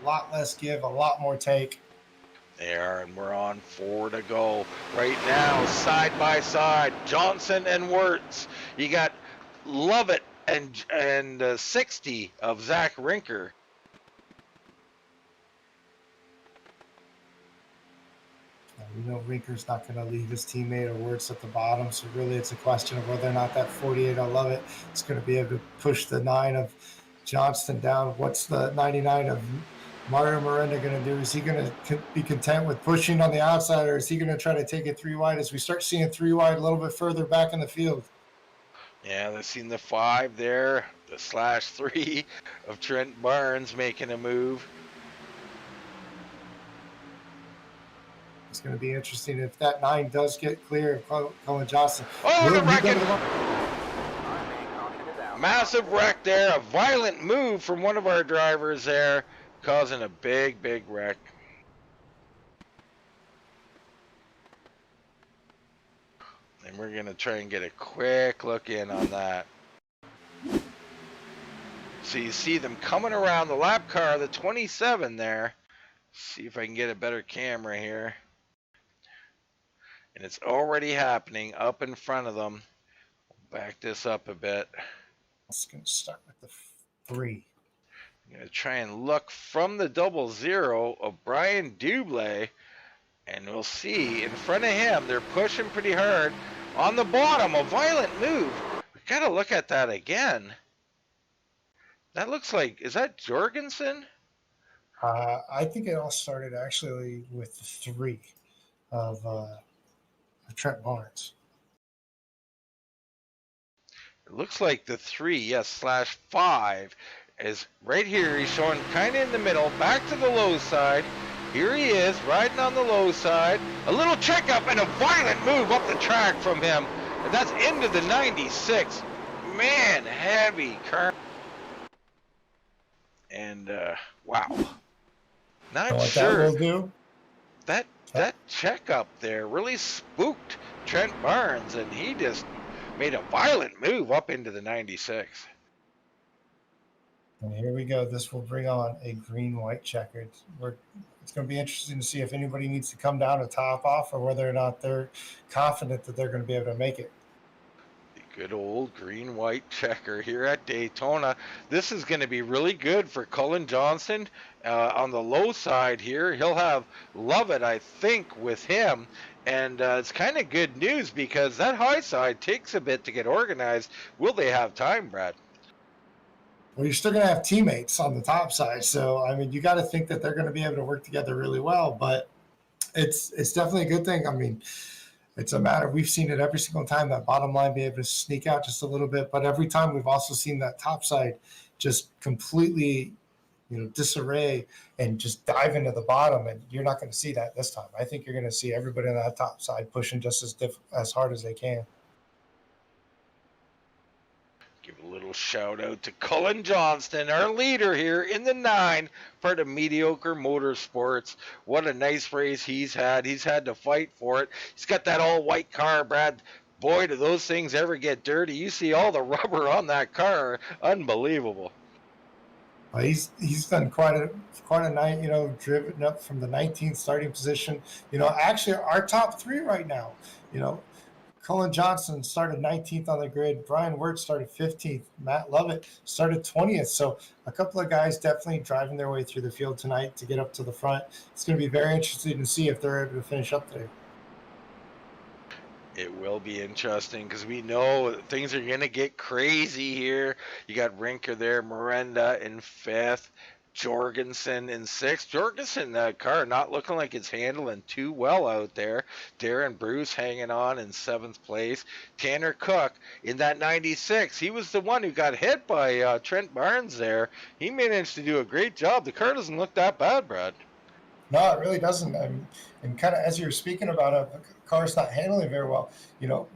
A lot less give, a lot more take. They are, and we're on 4 to go. Right now, side by side, Johnson and Wirtz. You got Lovett and 60 of Zach Rinker. We know Rinker's not going to leave his teammate or Wirtz at the bottom, so really it's a question of whether or not that 48, I love it, it's going to be able to push the 9 of Johnston down. What's the 99 of Mario Miranda going to do? Is he going to be content with pushing on the outside, or is he going to try to take it 3 wide as we start seeing 3 wide a little bit further back in the field? Yeah, they've seen the 5 there, the /3 of Trent Barnes making a move. It's going to be interesting if that 9 does get clear of Cullen Johnston. Oh, the wreck! Massive wreck there, a violent move from one of our drivers there, causing a big wreck. And we're going to try and get a quick look in on that. So you see them coming around the lap car, the 27 there. See if I can get a better camera here. And it's already happening up in front of them. Back this up a bit. It's going to start with the 3. I'm going to try and look from the 00 of Brian Dublé, and we'll see in front of him, they're pushing pretty hard. On the bottom, a violent move. We got to look at that again. That looks like, is that Jorgensen? I think it all started actually with the 3 of Trent Barnes. It looks like the 3, yes, /5 is right here. He's showing kind of in the middle, back to the low side. Here he is, riding on the low side. A little checkup and a violent move up the track from him. And that's into the 96. Man, heavy car. And, wow. Not what sure. that will do? That checkup there really spooked Trent Barnes, and he just made a violent move up into the 96. And here we go. This will bring on a green-white checkered. It's going to be interesting to see if anybody needs to come down to top off or whether or not they're confident that they're going to be able to make it. The good old green-white checker here at Daytona. This is going to be really good for Cullen Johnston. On the low side here, he'll have Lovett, I think, with him. And it's kind of good news because that high side takes a bit to get organized. Will they have time, Brad? Well, you're still going to have teammates on the top side. So, I mean, you got to think that they're going to be able to work together really well. But it's definitely a good thing. I mean, it's a matter, we've seen it every single time, that bottom line be able to sneak out just a little bit. But every time we've also seen that top side just completely disarray and just dive into the bottom. And you're not going to see that this time. I think you're going to see everybody on that top side pushing just as hard as they can. Give a little shout out to Cullen Johnston, our leader here in the 9, part of Mediocre Motorsports. What a nice race he's had. He's had to fight for it. He's got that all white car, Brad. Boy, do those things ever get dirty. You see all the rubber on that car. Unbelievable. He's done quite a night, driven up from the 19th starting position. Actually our top 3 right now, Cullen Johnson started 19th on the grid. Brian Wirtz started 15th. Matt Lovett started 20th. So a couple of guys definitely driving their way through the field tonight to get up to the front. It's going to be very interesting to see if they're able to finish up there. It will be interesting because we know things are going to get crazy here. You got Rinker there, Miranda in 5th, Jorgensen in 6th. Jorgensen, that car not looking like it's handling too well out there. Darren Bruce hanging on in 7th place. Tanner Cook in that 96. He was the one who got hit by Trent Barnes there. He managed to do a great job. The car doesn't look that bad, Brad. No, it really doesn't. And kind of as you were speaking about it, the car's not handling very well.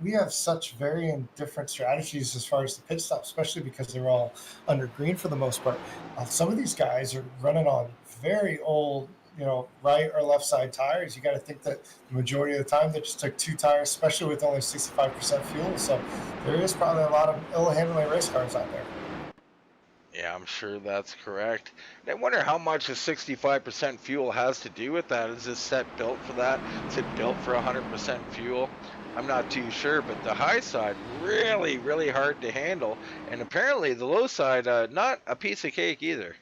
We have such varying different strategies as far as the pit stop, especially because they're all under green for the most part. Some of these guys are running on very old, right or left side tires. You got to think that the majority of the time they just took 2 tires, especially with only 65% fuel. So there is probably a lot of ill-handling race cars out there. Yeah, I'm sure that's correct. And I wonder how much the 65% fuel has to do with that. Is this set built for that? Is it built for 100% fuel? I'm not too sure, but the high side, really, really hard to handle. And apparently the low side, not a piece of cake either.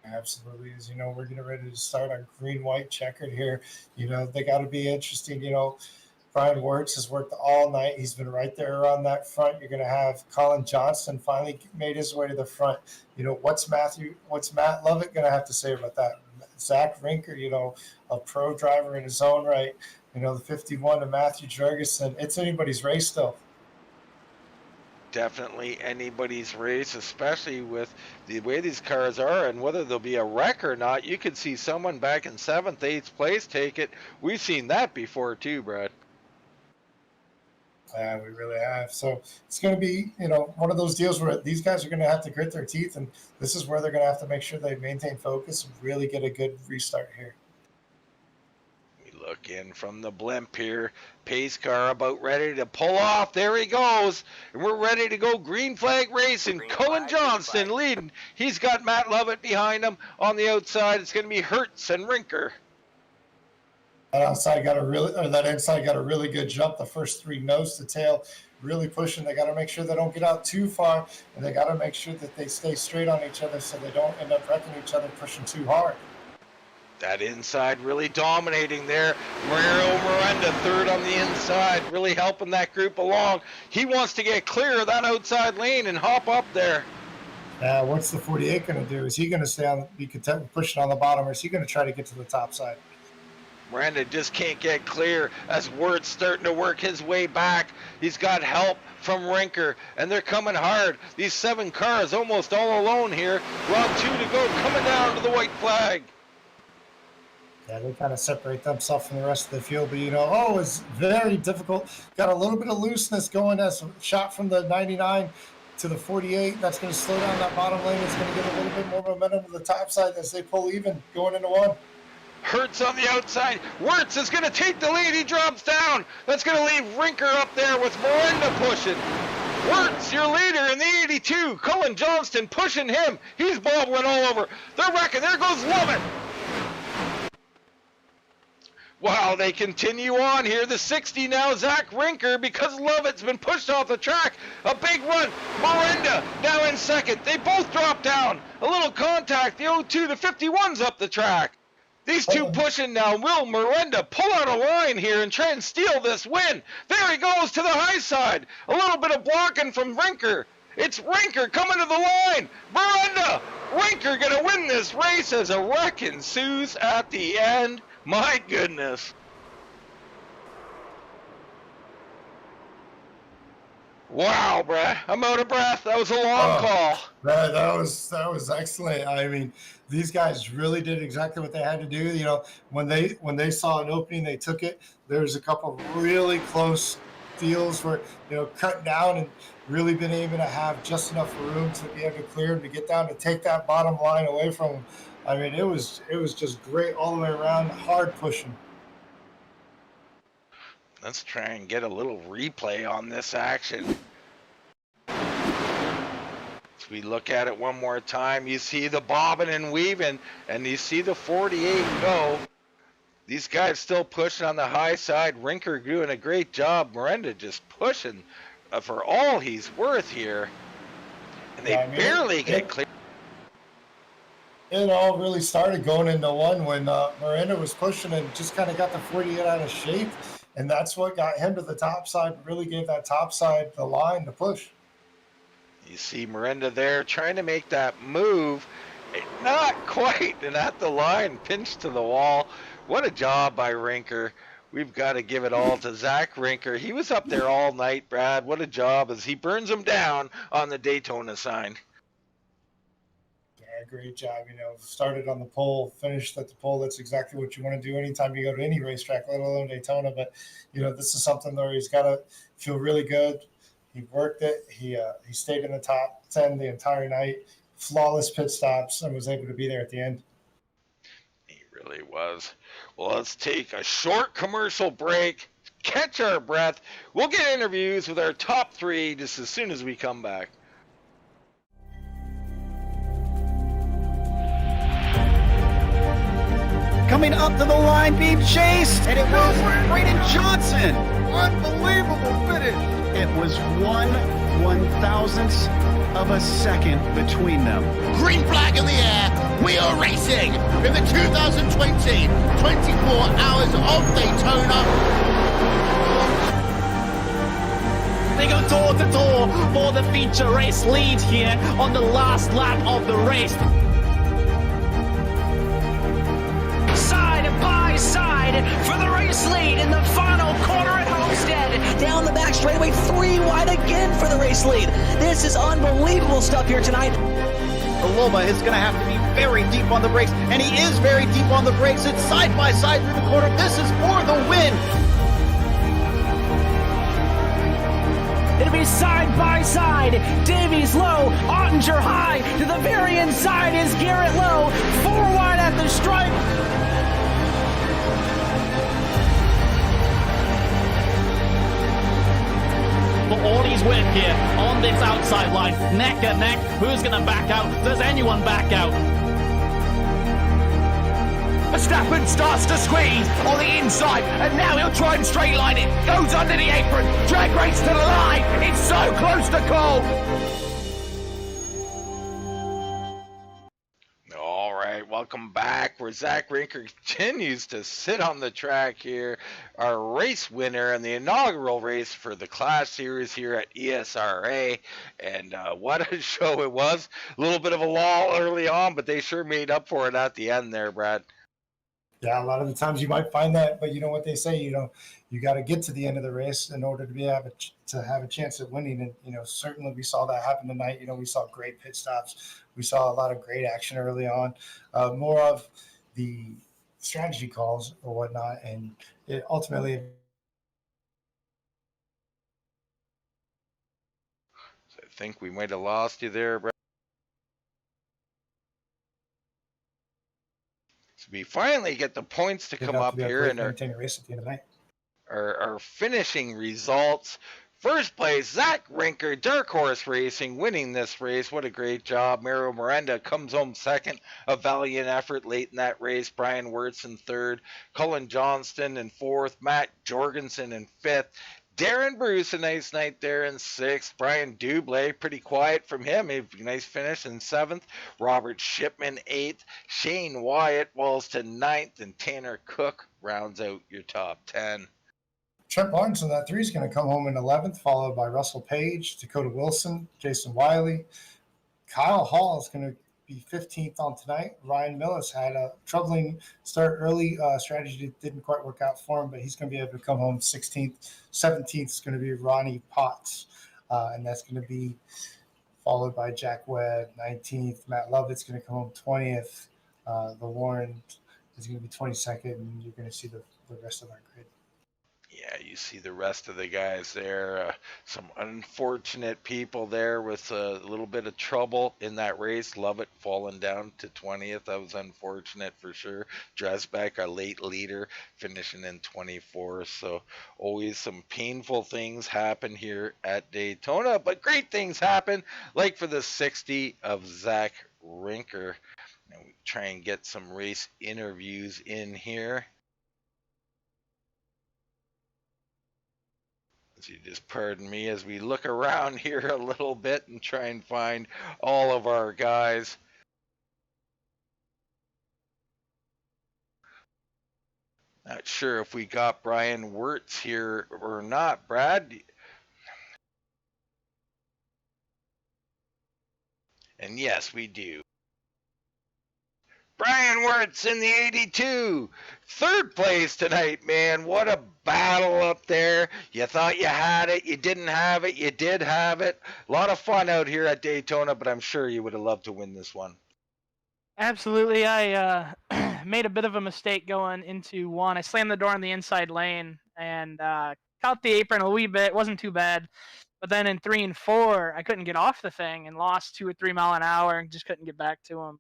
Absolutely. As you know, we're getting ready to start our green-white checkered here. They got to be interesting. Brian Wirtz has worked all night. He's been right there around that front. You're going to have Colin Johnston finally made his way to the front. What's Matt Lovett going to have to say about that? Zach Rinker, a pro driver in his own right. The 51 to Matthew Jorgensen. It's anybody's race still. Definitely anybody's race, especially with the way these cars are and whether there'll be a wreck or not. You could see someone back in 7th, 8th place take it. We've seen that before too, Brad. Yeah, we really have. So it's going to be, one of those deals where these guys are going to have to grit their teeth, and this is where they're going to have to make sure they maintain focus and really get a good restart here. We look in from the blimp here. Pace car about ready to pull off. There he goes. And we're ready to go green flag racing. Cullen Johnston leading. He's got Matt Lovett behind him. On the outside, it's going to be Hertz and Rinker. That inside got a really good jump. The first 3 nose to tail, really pushing. They got to make sure they don't get out too far, and they got to make sure that they stay straight on each other so they don't end up wrecking each other pushing too hard. That inside really dominating there. Mario Miranda 3rd on the inside, really helping that group along. He wants to get clear of that outside lane and hop up there. What's the 48 going to do? Is he going to be content with pushing on the bottom, or is he going to try to get to the top side? Miranda just can't get clear as Wirt's starting to work his way back. He's got help from Rinker, and they're coming hard. These 7 cars almost all alone here. Round 2 to go, coming down to the white flag. Yeah, they kind of separate themselves from the rest of the field, but it's very difficult. Got a little bit of looseness going as a shot from the 99 to the 48. That's going to slow down that bottom lane. It's going to give a little bit more momentum to the top side as they pull even going into 1. Hertz on the outside. Wirtz is going to take the lead. He drops down. That's going to leave Rinker up there with Miranda pushing. Wirtz, your leader in the 82. Cullen Johnston pushing him. He's bobbling all over. They're wrecking. There goes Lovett. Wow, they continue on here. The 60 now, Zach Rinker, because Lovett's been pushed off the track. A big run. Miranda now in 2nd. They both drop down. A little contact. The 02 to 51's up the track. These 2 pushing now. Will Miranda pull out a line here and try and steal this win? There he goes to the high side. A little bit of blocking from Rinker. It's Rinker coming to the line. Miranda. Rinker going to win this race as a wreck ensues at the end. My goodness. Wow, Brad, I'm out of breath. That was a long Oh, call. that was excellent. I mean, these guys really did exactly what they had to do. You know, when they saw an opening, they took it. There's a couple really close deals where, you know, cut down and really been able to have just enough room to be able to clear them, to get down, to take that bottom line away from them. I mean, it was just great all the way around, hard pushing. Let's try and get a little replay on this action. As we look at it one more time, you see the bobbing and weaving, and you see the 48 go. These guys still pushing on the high side. Rinker doing a great job. Miranda just pushing for all he's worth here. And they barely get clear. It all really started going into one when Miranda was pushing and just kind of got the 48 out of shape. And that's what got him to the top side, really gave that top side the line to push. You see Miranda there trying to make that move. Not quite, and at the line, pinched to the wall. What a job by Rinker. We've got to give it all to Zach Rinker. He was up there all night, Brad. What a job as he burns him down on the Daytona sign. Yeah, great job. You know, started on the pole, finished at the pole. That's exactly what you want to do anytime you go to any racetrack, let alone Daytona. But, you know, this is something where he's got to feel really good. He worked it. He stayed in the top 10 the entire night. Flawless pit stops and was able to be there at the end. He really was. Well, let's take a short commercial break, catch our breath. We'll get interviews with our top three just as soon as we come back. Coming up to the line, being chased, and it was Braden Johnson. Unbelievable finish. It was 1/1000th of a second between them. Green flag in the air. We are racing in the 2020 24 Hours of Daytona. They go door to door for the feature race lead here on the last lap of the race. Side by side for the race lead in the final corner at Homestead. Down the back straightaway, 3 wide again for the race lead. This is unbelievable stuff here tonight. Loma is going to have to be very deep on the brakes, and he is very deep on the brakes. It's side by side through the corner. This is for the win. It'll be side by side. Davies low, Ottinger high. To the very inside is Garrett low. 4 wide at the stripe. For all he's worth here on this outside line, neck and neck. Who's going to back out? Does anyone back out? Verstappen starts to squeeze on the inside, and now he'll try and straight line it. Goes under the apron, drag race to the line. It's so close to call. All right, welcome back, where Zach Rinker continues to sit on the track here. Our race winner in the inaugural race for the Clash Series here at ESRA. And what a show it was. A little bit of a lull early on, but they sure made up for it at the end there, Brad. Yeah, a lot of the times you might find that, but you know what they say, you know, you got to get to the end of the race in order to have a chance at winning. And, you know, certainly we saw that happen tonight. You know, we saw great pit stops. We saw a lot of great action early on, more of the strategy calls or whatnot. And it ultimately, I think we might have lost you there, Brad. So we finally get the points to come up here and maintain a race at the end of the night. Our finishing results. First place, Zach Rinker, Dark Horse Racing, winning this race. What a great job. Mario Miranda comes home second. A valiant effort late in that race. Brian Wirtz in third. Cullen Johnston in fourth. Matt Jorgensen in fifth. Darren Bruce, a nice night there in sixth. Brian Dublé, pretty quiet from him. A nice finish in seventh. Robert Shipman, eighth. Shane Wyatt falls to ninth. And Tanner Cook rounds out your top 10. Trent Barnes in that 3 is going to come home in 11th, followed by Russell Page, Dakota Wilson, Jason Wiley. Kyle Hall is going to be 15th on tonight. Ryan Millis had a troubling start early. Strategy didn't quite work out for him, but he's going to be able to come home 16th. 17th is going to be Ronnie Potts. and that's going to be followed by Jack Webb, 19th. Matt Lovett's going to come home 20th. The Warren is going to be 22nd, and you're going to see the rest of our grid. Yeah, you see the rest of the guys there. Some unfortunate people there with a little bit of trouble in that race. Lovett falling down to 20th. That was unfortunate for sure. Dresbeck, our late leader, finishing in 24th. So always some painful things happen here at Daytona, but great things happen, like for the 60 of Zach Rinker. And we try and get some race interviews in here. So you just pardon me as we look around here a little bit and try and find all of our guys. Not sure if we got Brian Wirtz here or not, Brad. And yes, we do. Brian Wirtz in the 82. Third place tonight, man. What a battle up there. You thought you had it. You didn't have it. You did have it. A lot of fun out here at Daytona, but I'm sure you would have loved to win this one. Absolutely. I made a bit of a mistake going into one. I slammed the door on the inside lane and caught the apron a wee bit. It wasn't too bad. But then in 3 and 4, I couldn't get off the thing and lost 2 or 3 mile an hour and just couldn't get back to him.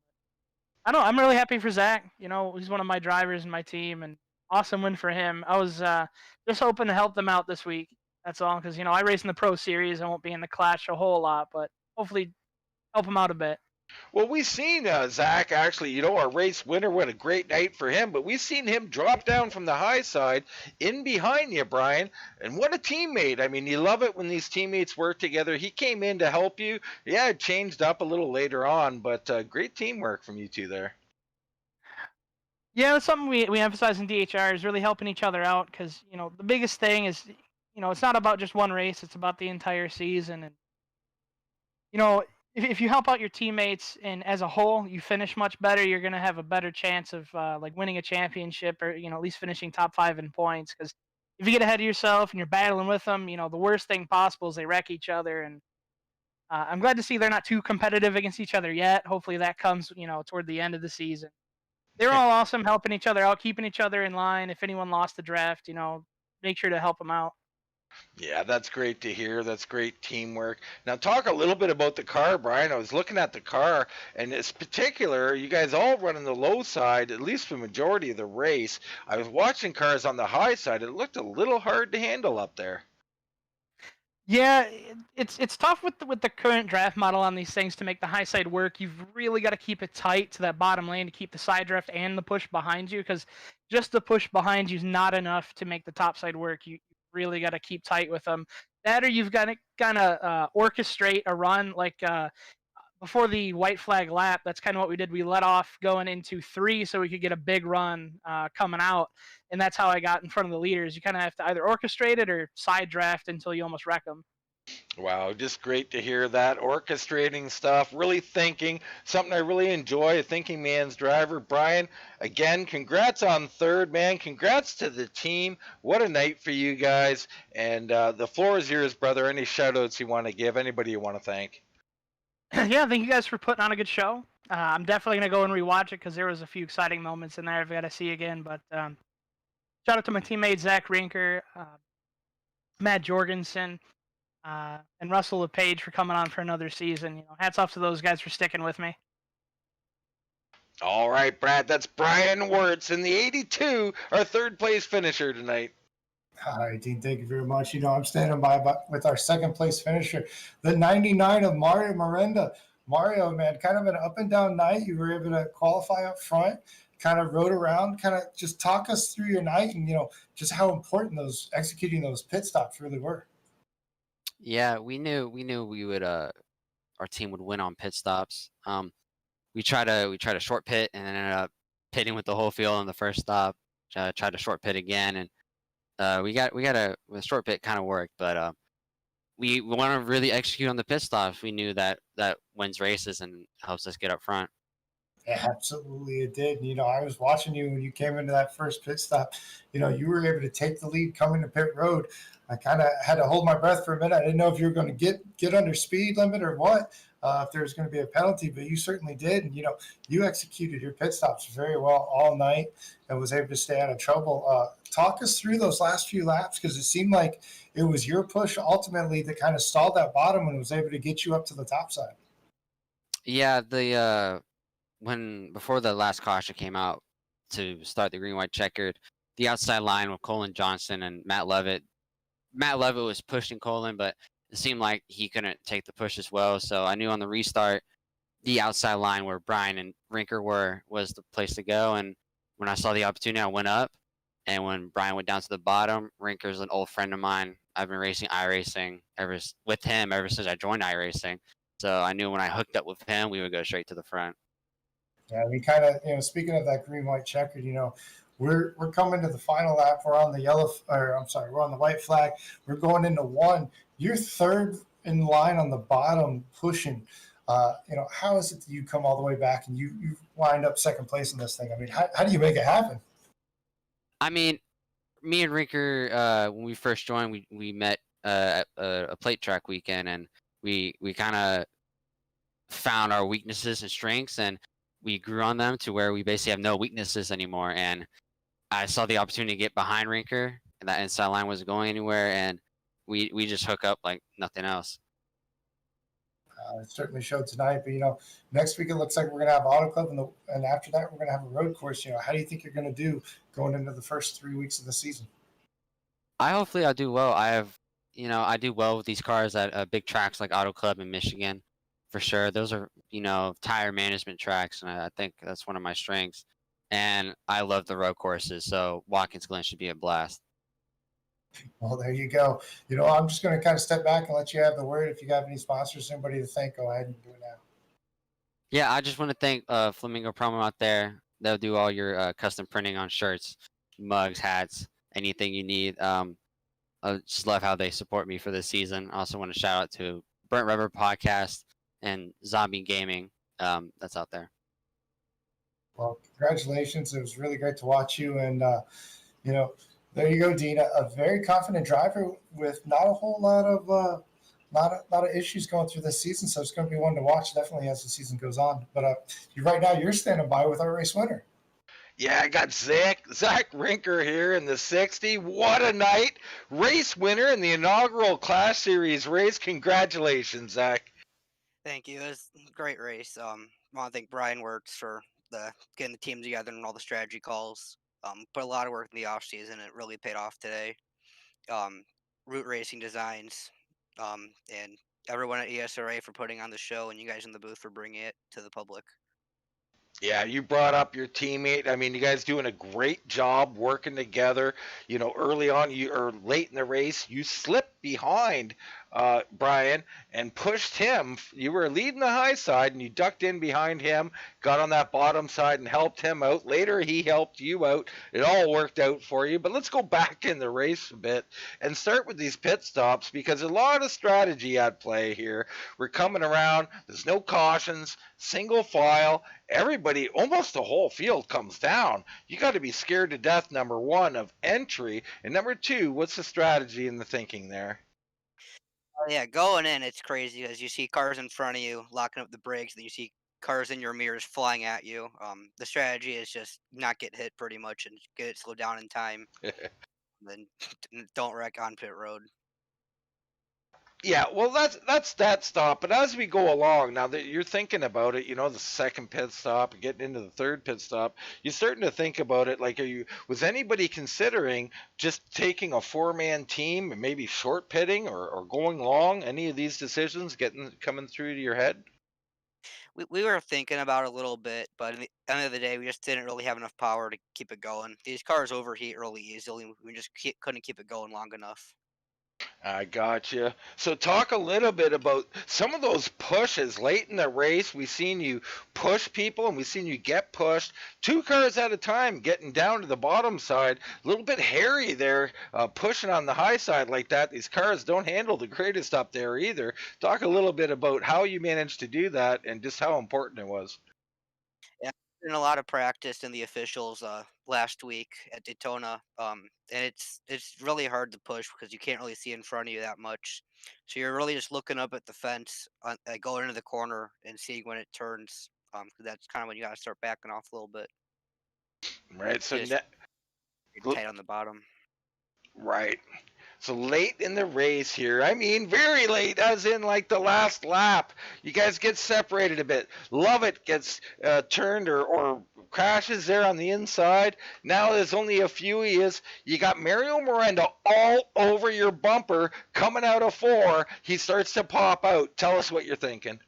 I don't know. I'm really happy for Zach. You know, he's one of my drivers in my team, and awesome win for him. I was just hoping to help them out this week. That's all, because, you know, I race in the Pro Series. I won't be in the Clash a whole lot, but hopefully help him out a bit. Well, we've seen Zach actually, you know, our race winner. What a great night for him. But we've seen him drop down from the high side in behind you, Brian. And what a teammate. I mean, you love it when these teammates work together. He came in to help you. Yeah, it changed up a little later on, but great teamwork from you two there. Yeah, that's something we emphasize in DHR is really helping each other out because, you know, the biggest thing is, you know, it's not about just one race. It's about the entire season. And, you know, if you help out your teammates and as a whole you finish much better, you're going to have a better chance of like winning a championship or, you know, at least finishing top 5 in points. Because if you get ahead of yourself and you're battling with them, you know, the worst thing possible is they wreck each other. And I'm glad to see they're not too competitive against each other yet. Hopefully that comes, you know, toward the end of the season. They're all awesome, helping each other out, keeping each other in line. If anyone lost the draft, you know, make sure to help them out. Yeah, that's great to hear. That's great teamwork. Now, talk a little bit about the car, Brian. I was looking at the car, and it's particular, you guys all running the low side, at least for the majority of the race. I was watching cars on the high side. It looked a little hard to handle up there. Yeah, it's tough with the current draft model on these things to make the high side work. You've really got to keep it tight to that bottom lane to keep the side draft and the push behind you, because just the push behind you is not enough to make the top side work. You really got to keep tight with them. That or you've got to kind of orchestrate a run like before the white flag lap. That's kind of what we did. We let off going into 3 so we could get a big run coming out, and that's how I got in front of the leaders. You kind of have to either orchestrate it or side draft until you almost wreck them. Wow, just great to hear that. Orchestrating stuff, really thinking, something I really enjoy, a thinking man's driver. Brian, again, congrats on third, man. Congrats to the team. What a night for you guys. And the floor is yours, brother. Any shout-outs you want to give, anybody you want to thank? Yeah, thank you guys for putting on a good show. I'm definitely going to go and rewatch it because there was a few exciting moments in there I've got to see again. But shout out to my teammate, Zach Rinker, Matt Jorgensen, and Russell LePage for coming on for another season. You know, hats off to those guys for sticking with me. All right, Brad, that's Brian Wirtz in the 82, our third place finisher tonight. All right, Dean, thank you very much. You know, I'm standing by with our second place finisher, the 99 of Mario Miranda. Mario, man, kind of an up and down night. You were able to qualify up front, kind of rode around, kind of just talk us through your night and, you know, just how important executing those pit stops really were. Yeah, we knew we would our team would win on pit stops. We tried to short pit and then ended up pitting with the whole field on the first stop. Tried to short pit again, and we got a short pit kind of worked, but we want to really execute on the pit stops. We knew that wins races and helps us get up front. Yeah, absolutely, it did. I was watching you when you came into that first pit stop. You were able to take the lead coming to pit road. I kind of had to hold my breath for a minute. I didn't know if you were going to get under speed limit or what, if there was going to be a penalty, but you certainly did. And you executed your pit stops very well all night and was able to stay out of trouble. Talk us through those last few laps, because it seemed like it was your push ultimately that kind of stalled that bottom and was able to get you up to the top side. Yeah, the before the last caution came out to start the green white checkered, the outside line with Colin Johnson and Matt Levitt. Matt Levitt was pushing Colin, but it seemed like he couldn't take the push as well. So I knew on the restart, the outside line where Brian and Rinker was the place to go. And when I saw the opportunity, I went up. And when Brian went down to the bottom, Rinker's an old friend of mine. I've been racing iRacing with him ever since I joined iRacing. So I knew when I hooked up with him, we would go straight to the front. Yeah, we kind of, speaking of that green white checkered, we're coming to the final lap. We're on the we're on the white flag. We're going into one. You're third in line on the bottom pushing. How is it that you come all the way back and you wind up second place in this thing? I mean, how do you make it happen? I mean, me and Rinker, when we first joined, we met at a plate track weekend, and we kind of found our weaknesses and strengths, and we grew on them to where we basically have no weaknesses anymore. And I saw the opportunity to get behind Rinker, and that inside line wasn't going anywhere, and we just hook up like nothing else. It certainly showed tonight, but next week it looks like we're going to have Auto Club, and after that we're going to have a road course. How do you think you're going to do going into the first 3 weeks of the season? Hopefully I'll do well. I do well with these cars at big tracks like Auto Club in Michigan, for sure. Those are tire management tracks, and I think that's one of my strengths. And I love the road courses, so Watkins Glen should be a blast. Well, there you go. I'm just going to kind of step back and let you have the word. If you have any sponsors, anybody to thank, go ahead and do it now. Yeah, I just want to thank Flamingo Promo out there. They'll do all your custom printing on shirts, mugs, hats, anything you need. I just love how they support me for this season. I also want to shout out to Burnt Rubber Podcast and Zombie Gaming that's out there. Well, congratulations. It was really great to watch you. And, there you go, Dean. A very confident driver with not a whole lot of issues going through this season. So it's going to be one to watch definitely as the season goes on. But right now you're standing by with our race winner. Yeah, I got Zach Rinker here in the 60. What a night. Race winner in the inaugural Clash Series race. Congratulations, Zach. Thank you. It was a great race. I want to thank Brian Works for getting the team together and all the strategy calls. Put a lot of work in the off season. It really paid off today. Route Racing Designs, and everyone at ESRA for putting on the show, and you guys in the booth for bringing it to the public. Yeah, you brought up your teammate. I mean, you guys doing a great job working together. Early on, or late in the race, you slipped behind Brian and pushed him. You were leading the high side, and you ducked in behind him, got on that bottom side, and helped him out. Later, he helped you out. It all worked out for you. But let's go back in the race a bit and start with these pit stops, because a lot of strategy at play here. We're coming around. There's no cautions, single file. Everybody, almost the whole field comes down. You got to be scared to death, number one, of entry. And number two, what's the strategy and the thinking there? Yeah, going in, it's crazy because you see cars in front of you locking up the brakes, and you see cars in your mirrors flying at you. The strategy is just not get hit pretty much and get it slowed down in time. Then don't wreck on pit road. Yeah, well, that's that stop. But as we go along, now that you're thinking about it, the second pit stop, getting into the third pit stop, you're starting to think about it. Like, was anybody considering just taking a 4-man team and maybe short pitting or going long? Any of these decisions coming through to your head? We were thinking about it a little bit, but at the end of the day, we just didn't really have enough power to keep it going. These cars overheat really easily. We just couldn't keep it going long enough. I gotcha. So talk a little bit about some of those pushes late in the race. We've seen you push people, and we've seen you get pushed 2 cars at a time, getting down to the bottom side. A little bit hairy there, pushing on the high side like that. These cars don't handle the greatest up there either. Talk a little bit about how you managed to do that and just how important it was. Yeah, in a lot of practice in the officials last week at Daytona, and it's really hard to push because you can't really see in front of you that much. So you're really just looking up at the fence, going into the corner and seeing when it turns. 'Cause that's kind of when you gotta start backing off a little bit. Right. So Just tight on the bottom. right. So late in the race here, I mean very late, as in like the last lap, you guys get separated a bit. Lovett gets turned or crashes there on the inside. Now there's only a few he is. You got Mario Miranda all over your bumper coming out of 4. He starts to pop out. Tell us what you're thinking.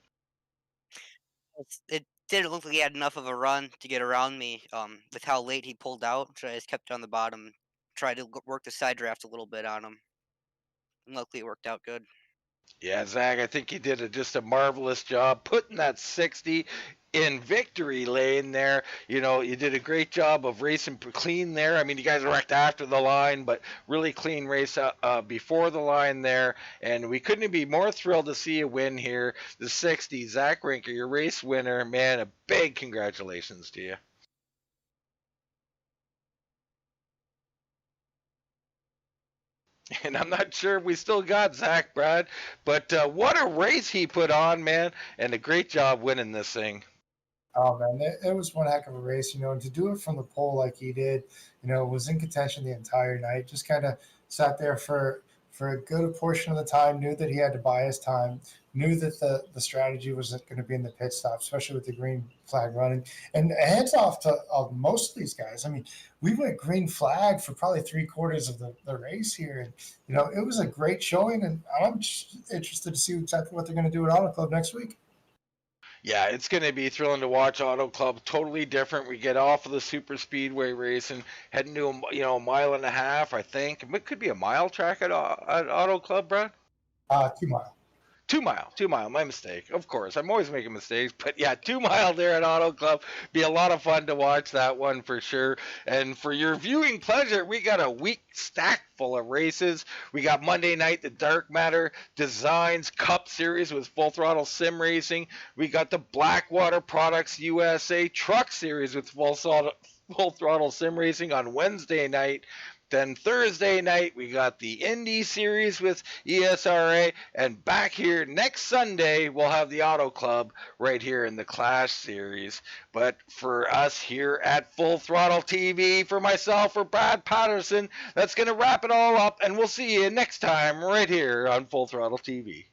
It didn't look like he had enough of a run to get around me. With how late he pulled out, so I just kept on the bottom, tried to work the side draft a little bit on him. And luckily, it worked out good. Yeah, Zach, I think you did just a marvelous job putting that 60 in victory lane there. You know, you did a great job of racing clean there. I mean, you guys wrecked after the line, but really clean race before the line there. And we couldn't be more thrilled to see you win here. The 60, Zach Rinker, your race winner. Man, a big congratulations to you. And I'm not sure if we still got Zach, Brad, but what a race he put on, man, and a great job winning this thing. Oh man, it was one heck of a race, and to do it from the pole like he did, was in contention the entire night. Just kind of sat there for a good portion of the time. Knew that he had to buy his time. Knew that the strategy was going to be in the pit stop, especially with the green flag running. And hands off to most of these guys. I mean, we went green flag for probably 3/4 of the race here, and it was a great showing. And I'm just interested to see exactly what they're going to do at Auto Club next week. Yeah, it's going to be thrilling to watch Auto Club. Totally different. We get off of the super speedway racing, heading to a mile and a half, I think. It could be a mile track at Auto Club, Brad. 2 mile. 2 mile, 2 mile, my mistake. Of course, I'm always making mistakes, but yeah, 2 mile there at Auto Club. Be a lot of fun to watch that one for sure. And for your viewing pleasure, we got a week stacked full of races. We got Monday night, the Dark Matter Designs Cup Series with Full Throttle Sim Racing. We got the Blackwater Products USA Truck Series with Full Throttle Sim Racing on Wednesday night. Then Thursday night, we got the Indy Series with ESRA. And back here next Sunday, we'll have the Auto Club right here in the Clash Series. But for us here at Full Throttle TV, for myself, for Brad Patterson, that's going to wrap it all up. And we'll see you next time right here on Full Throttle TV.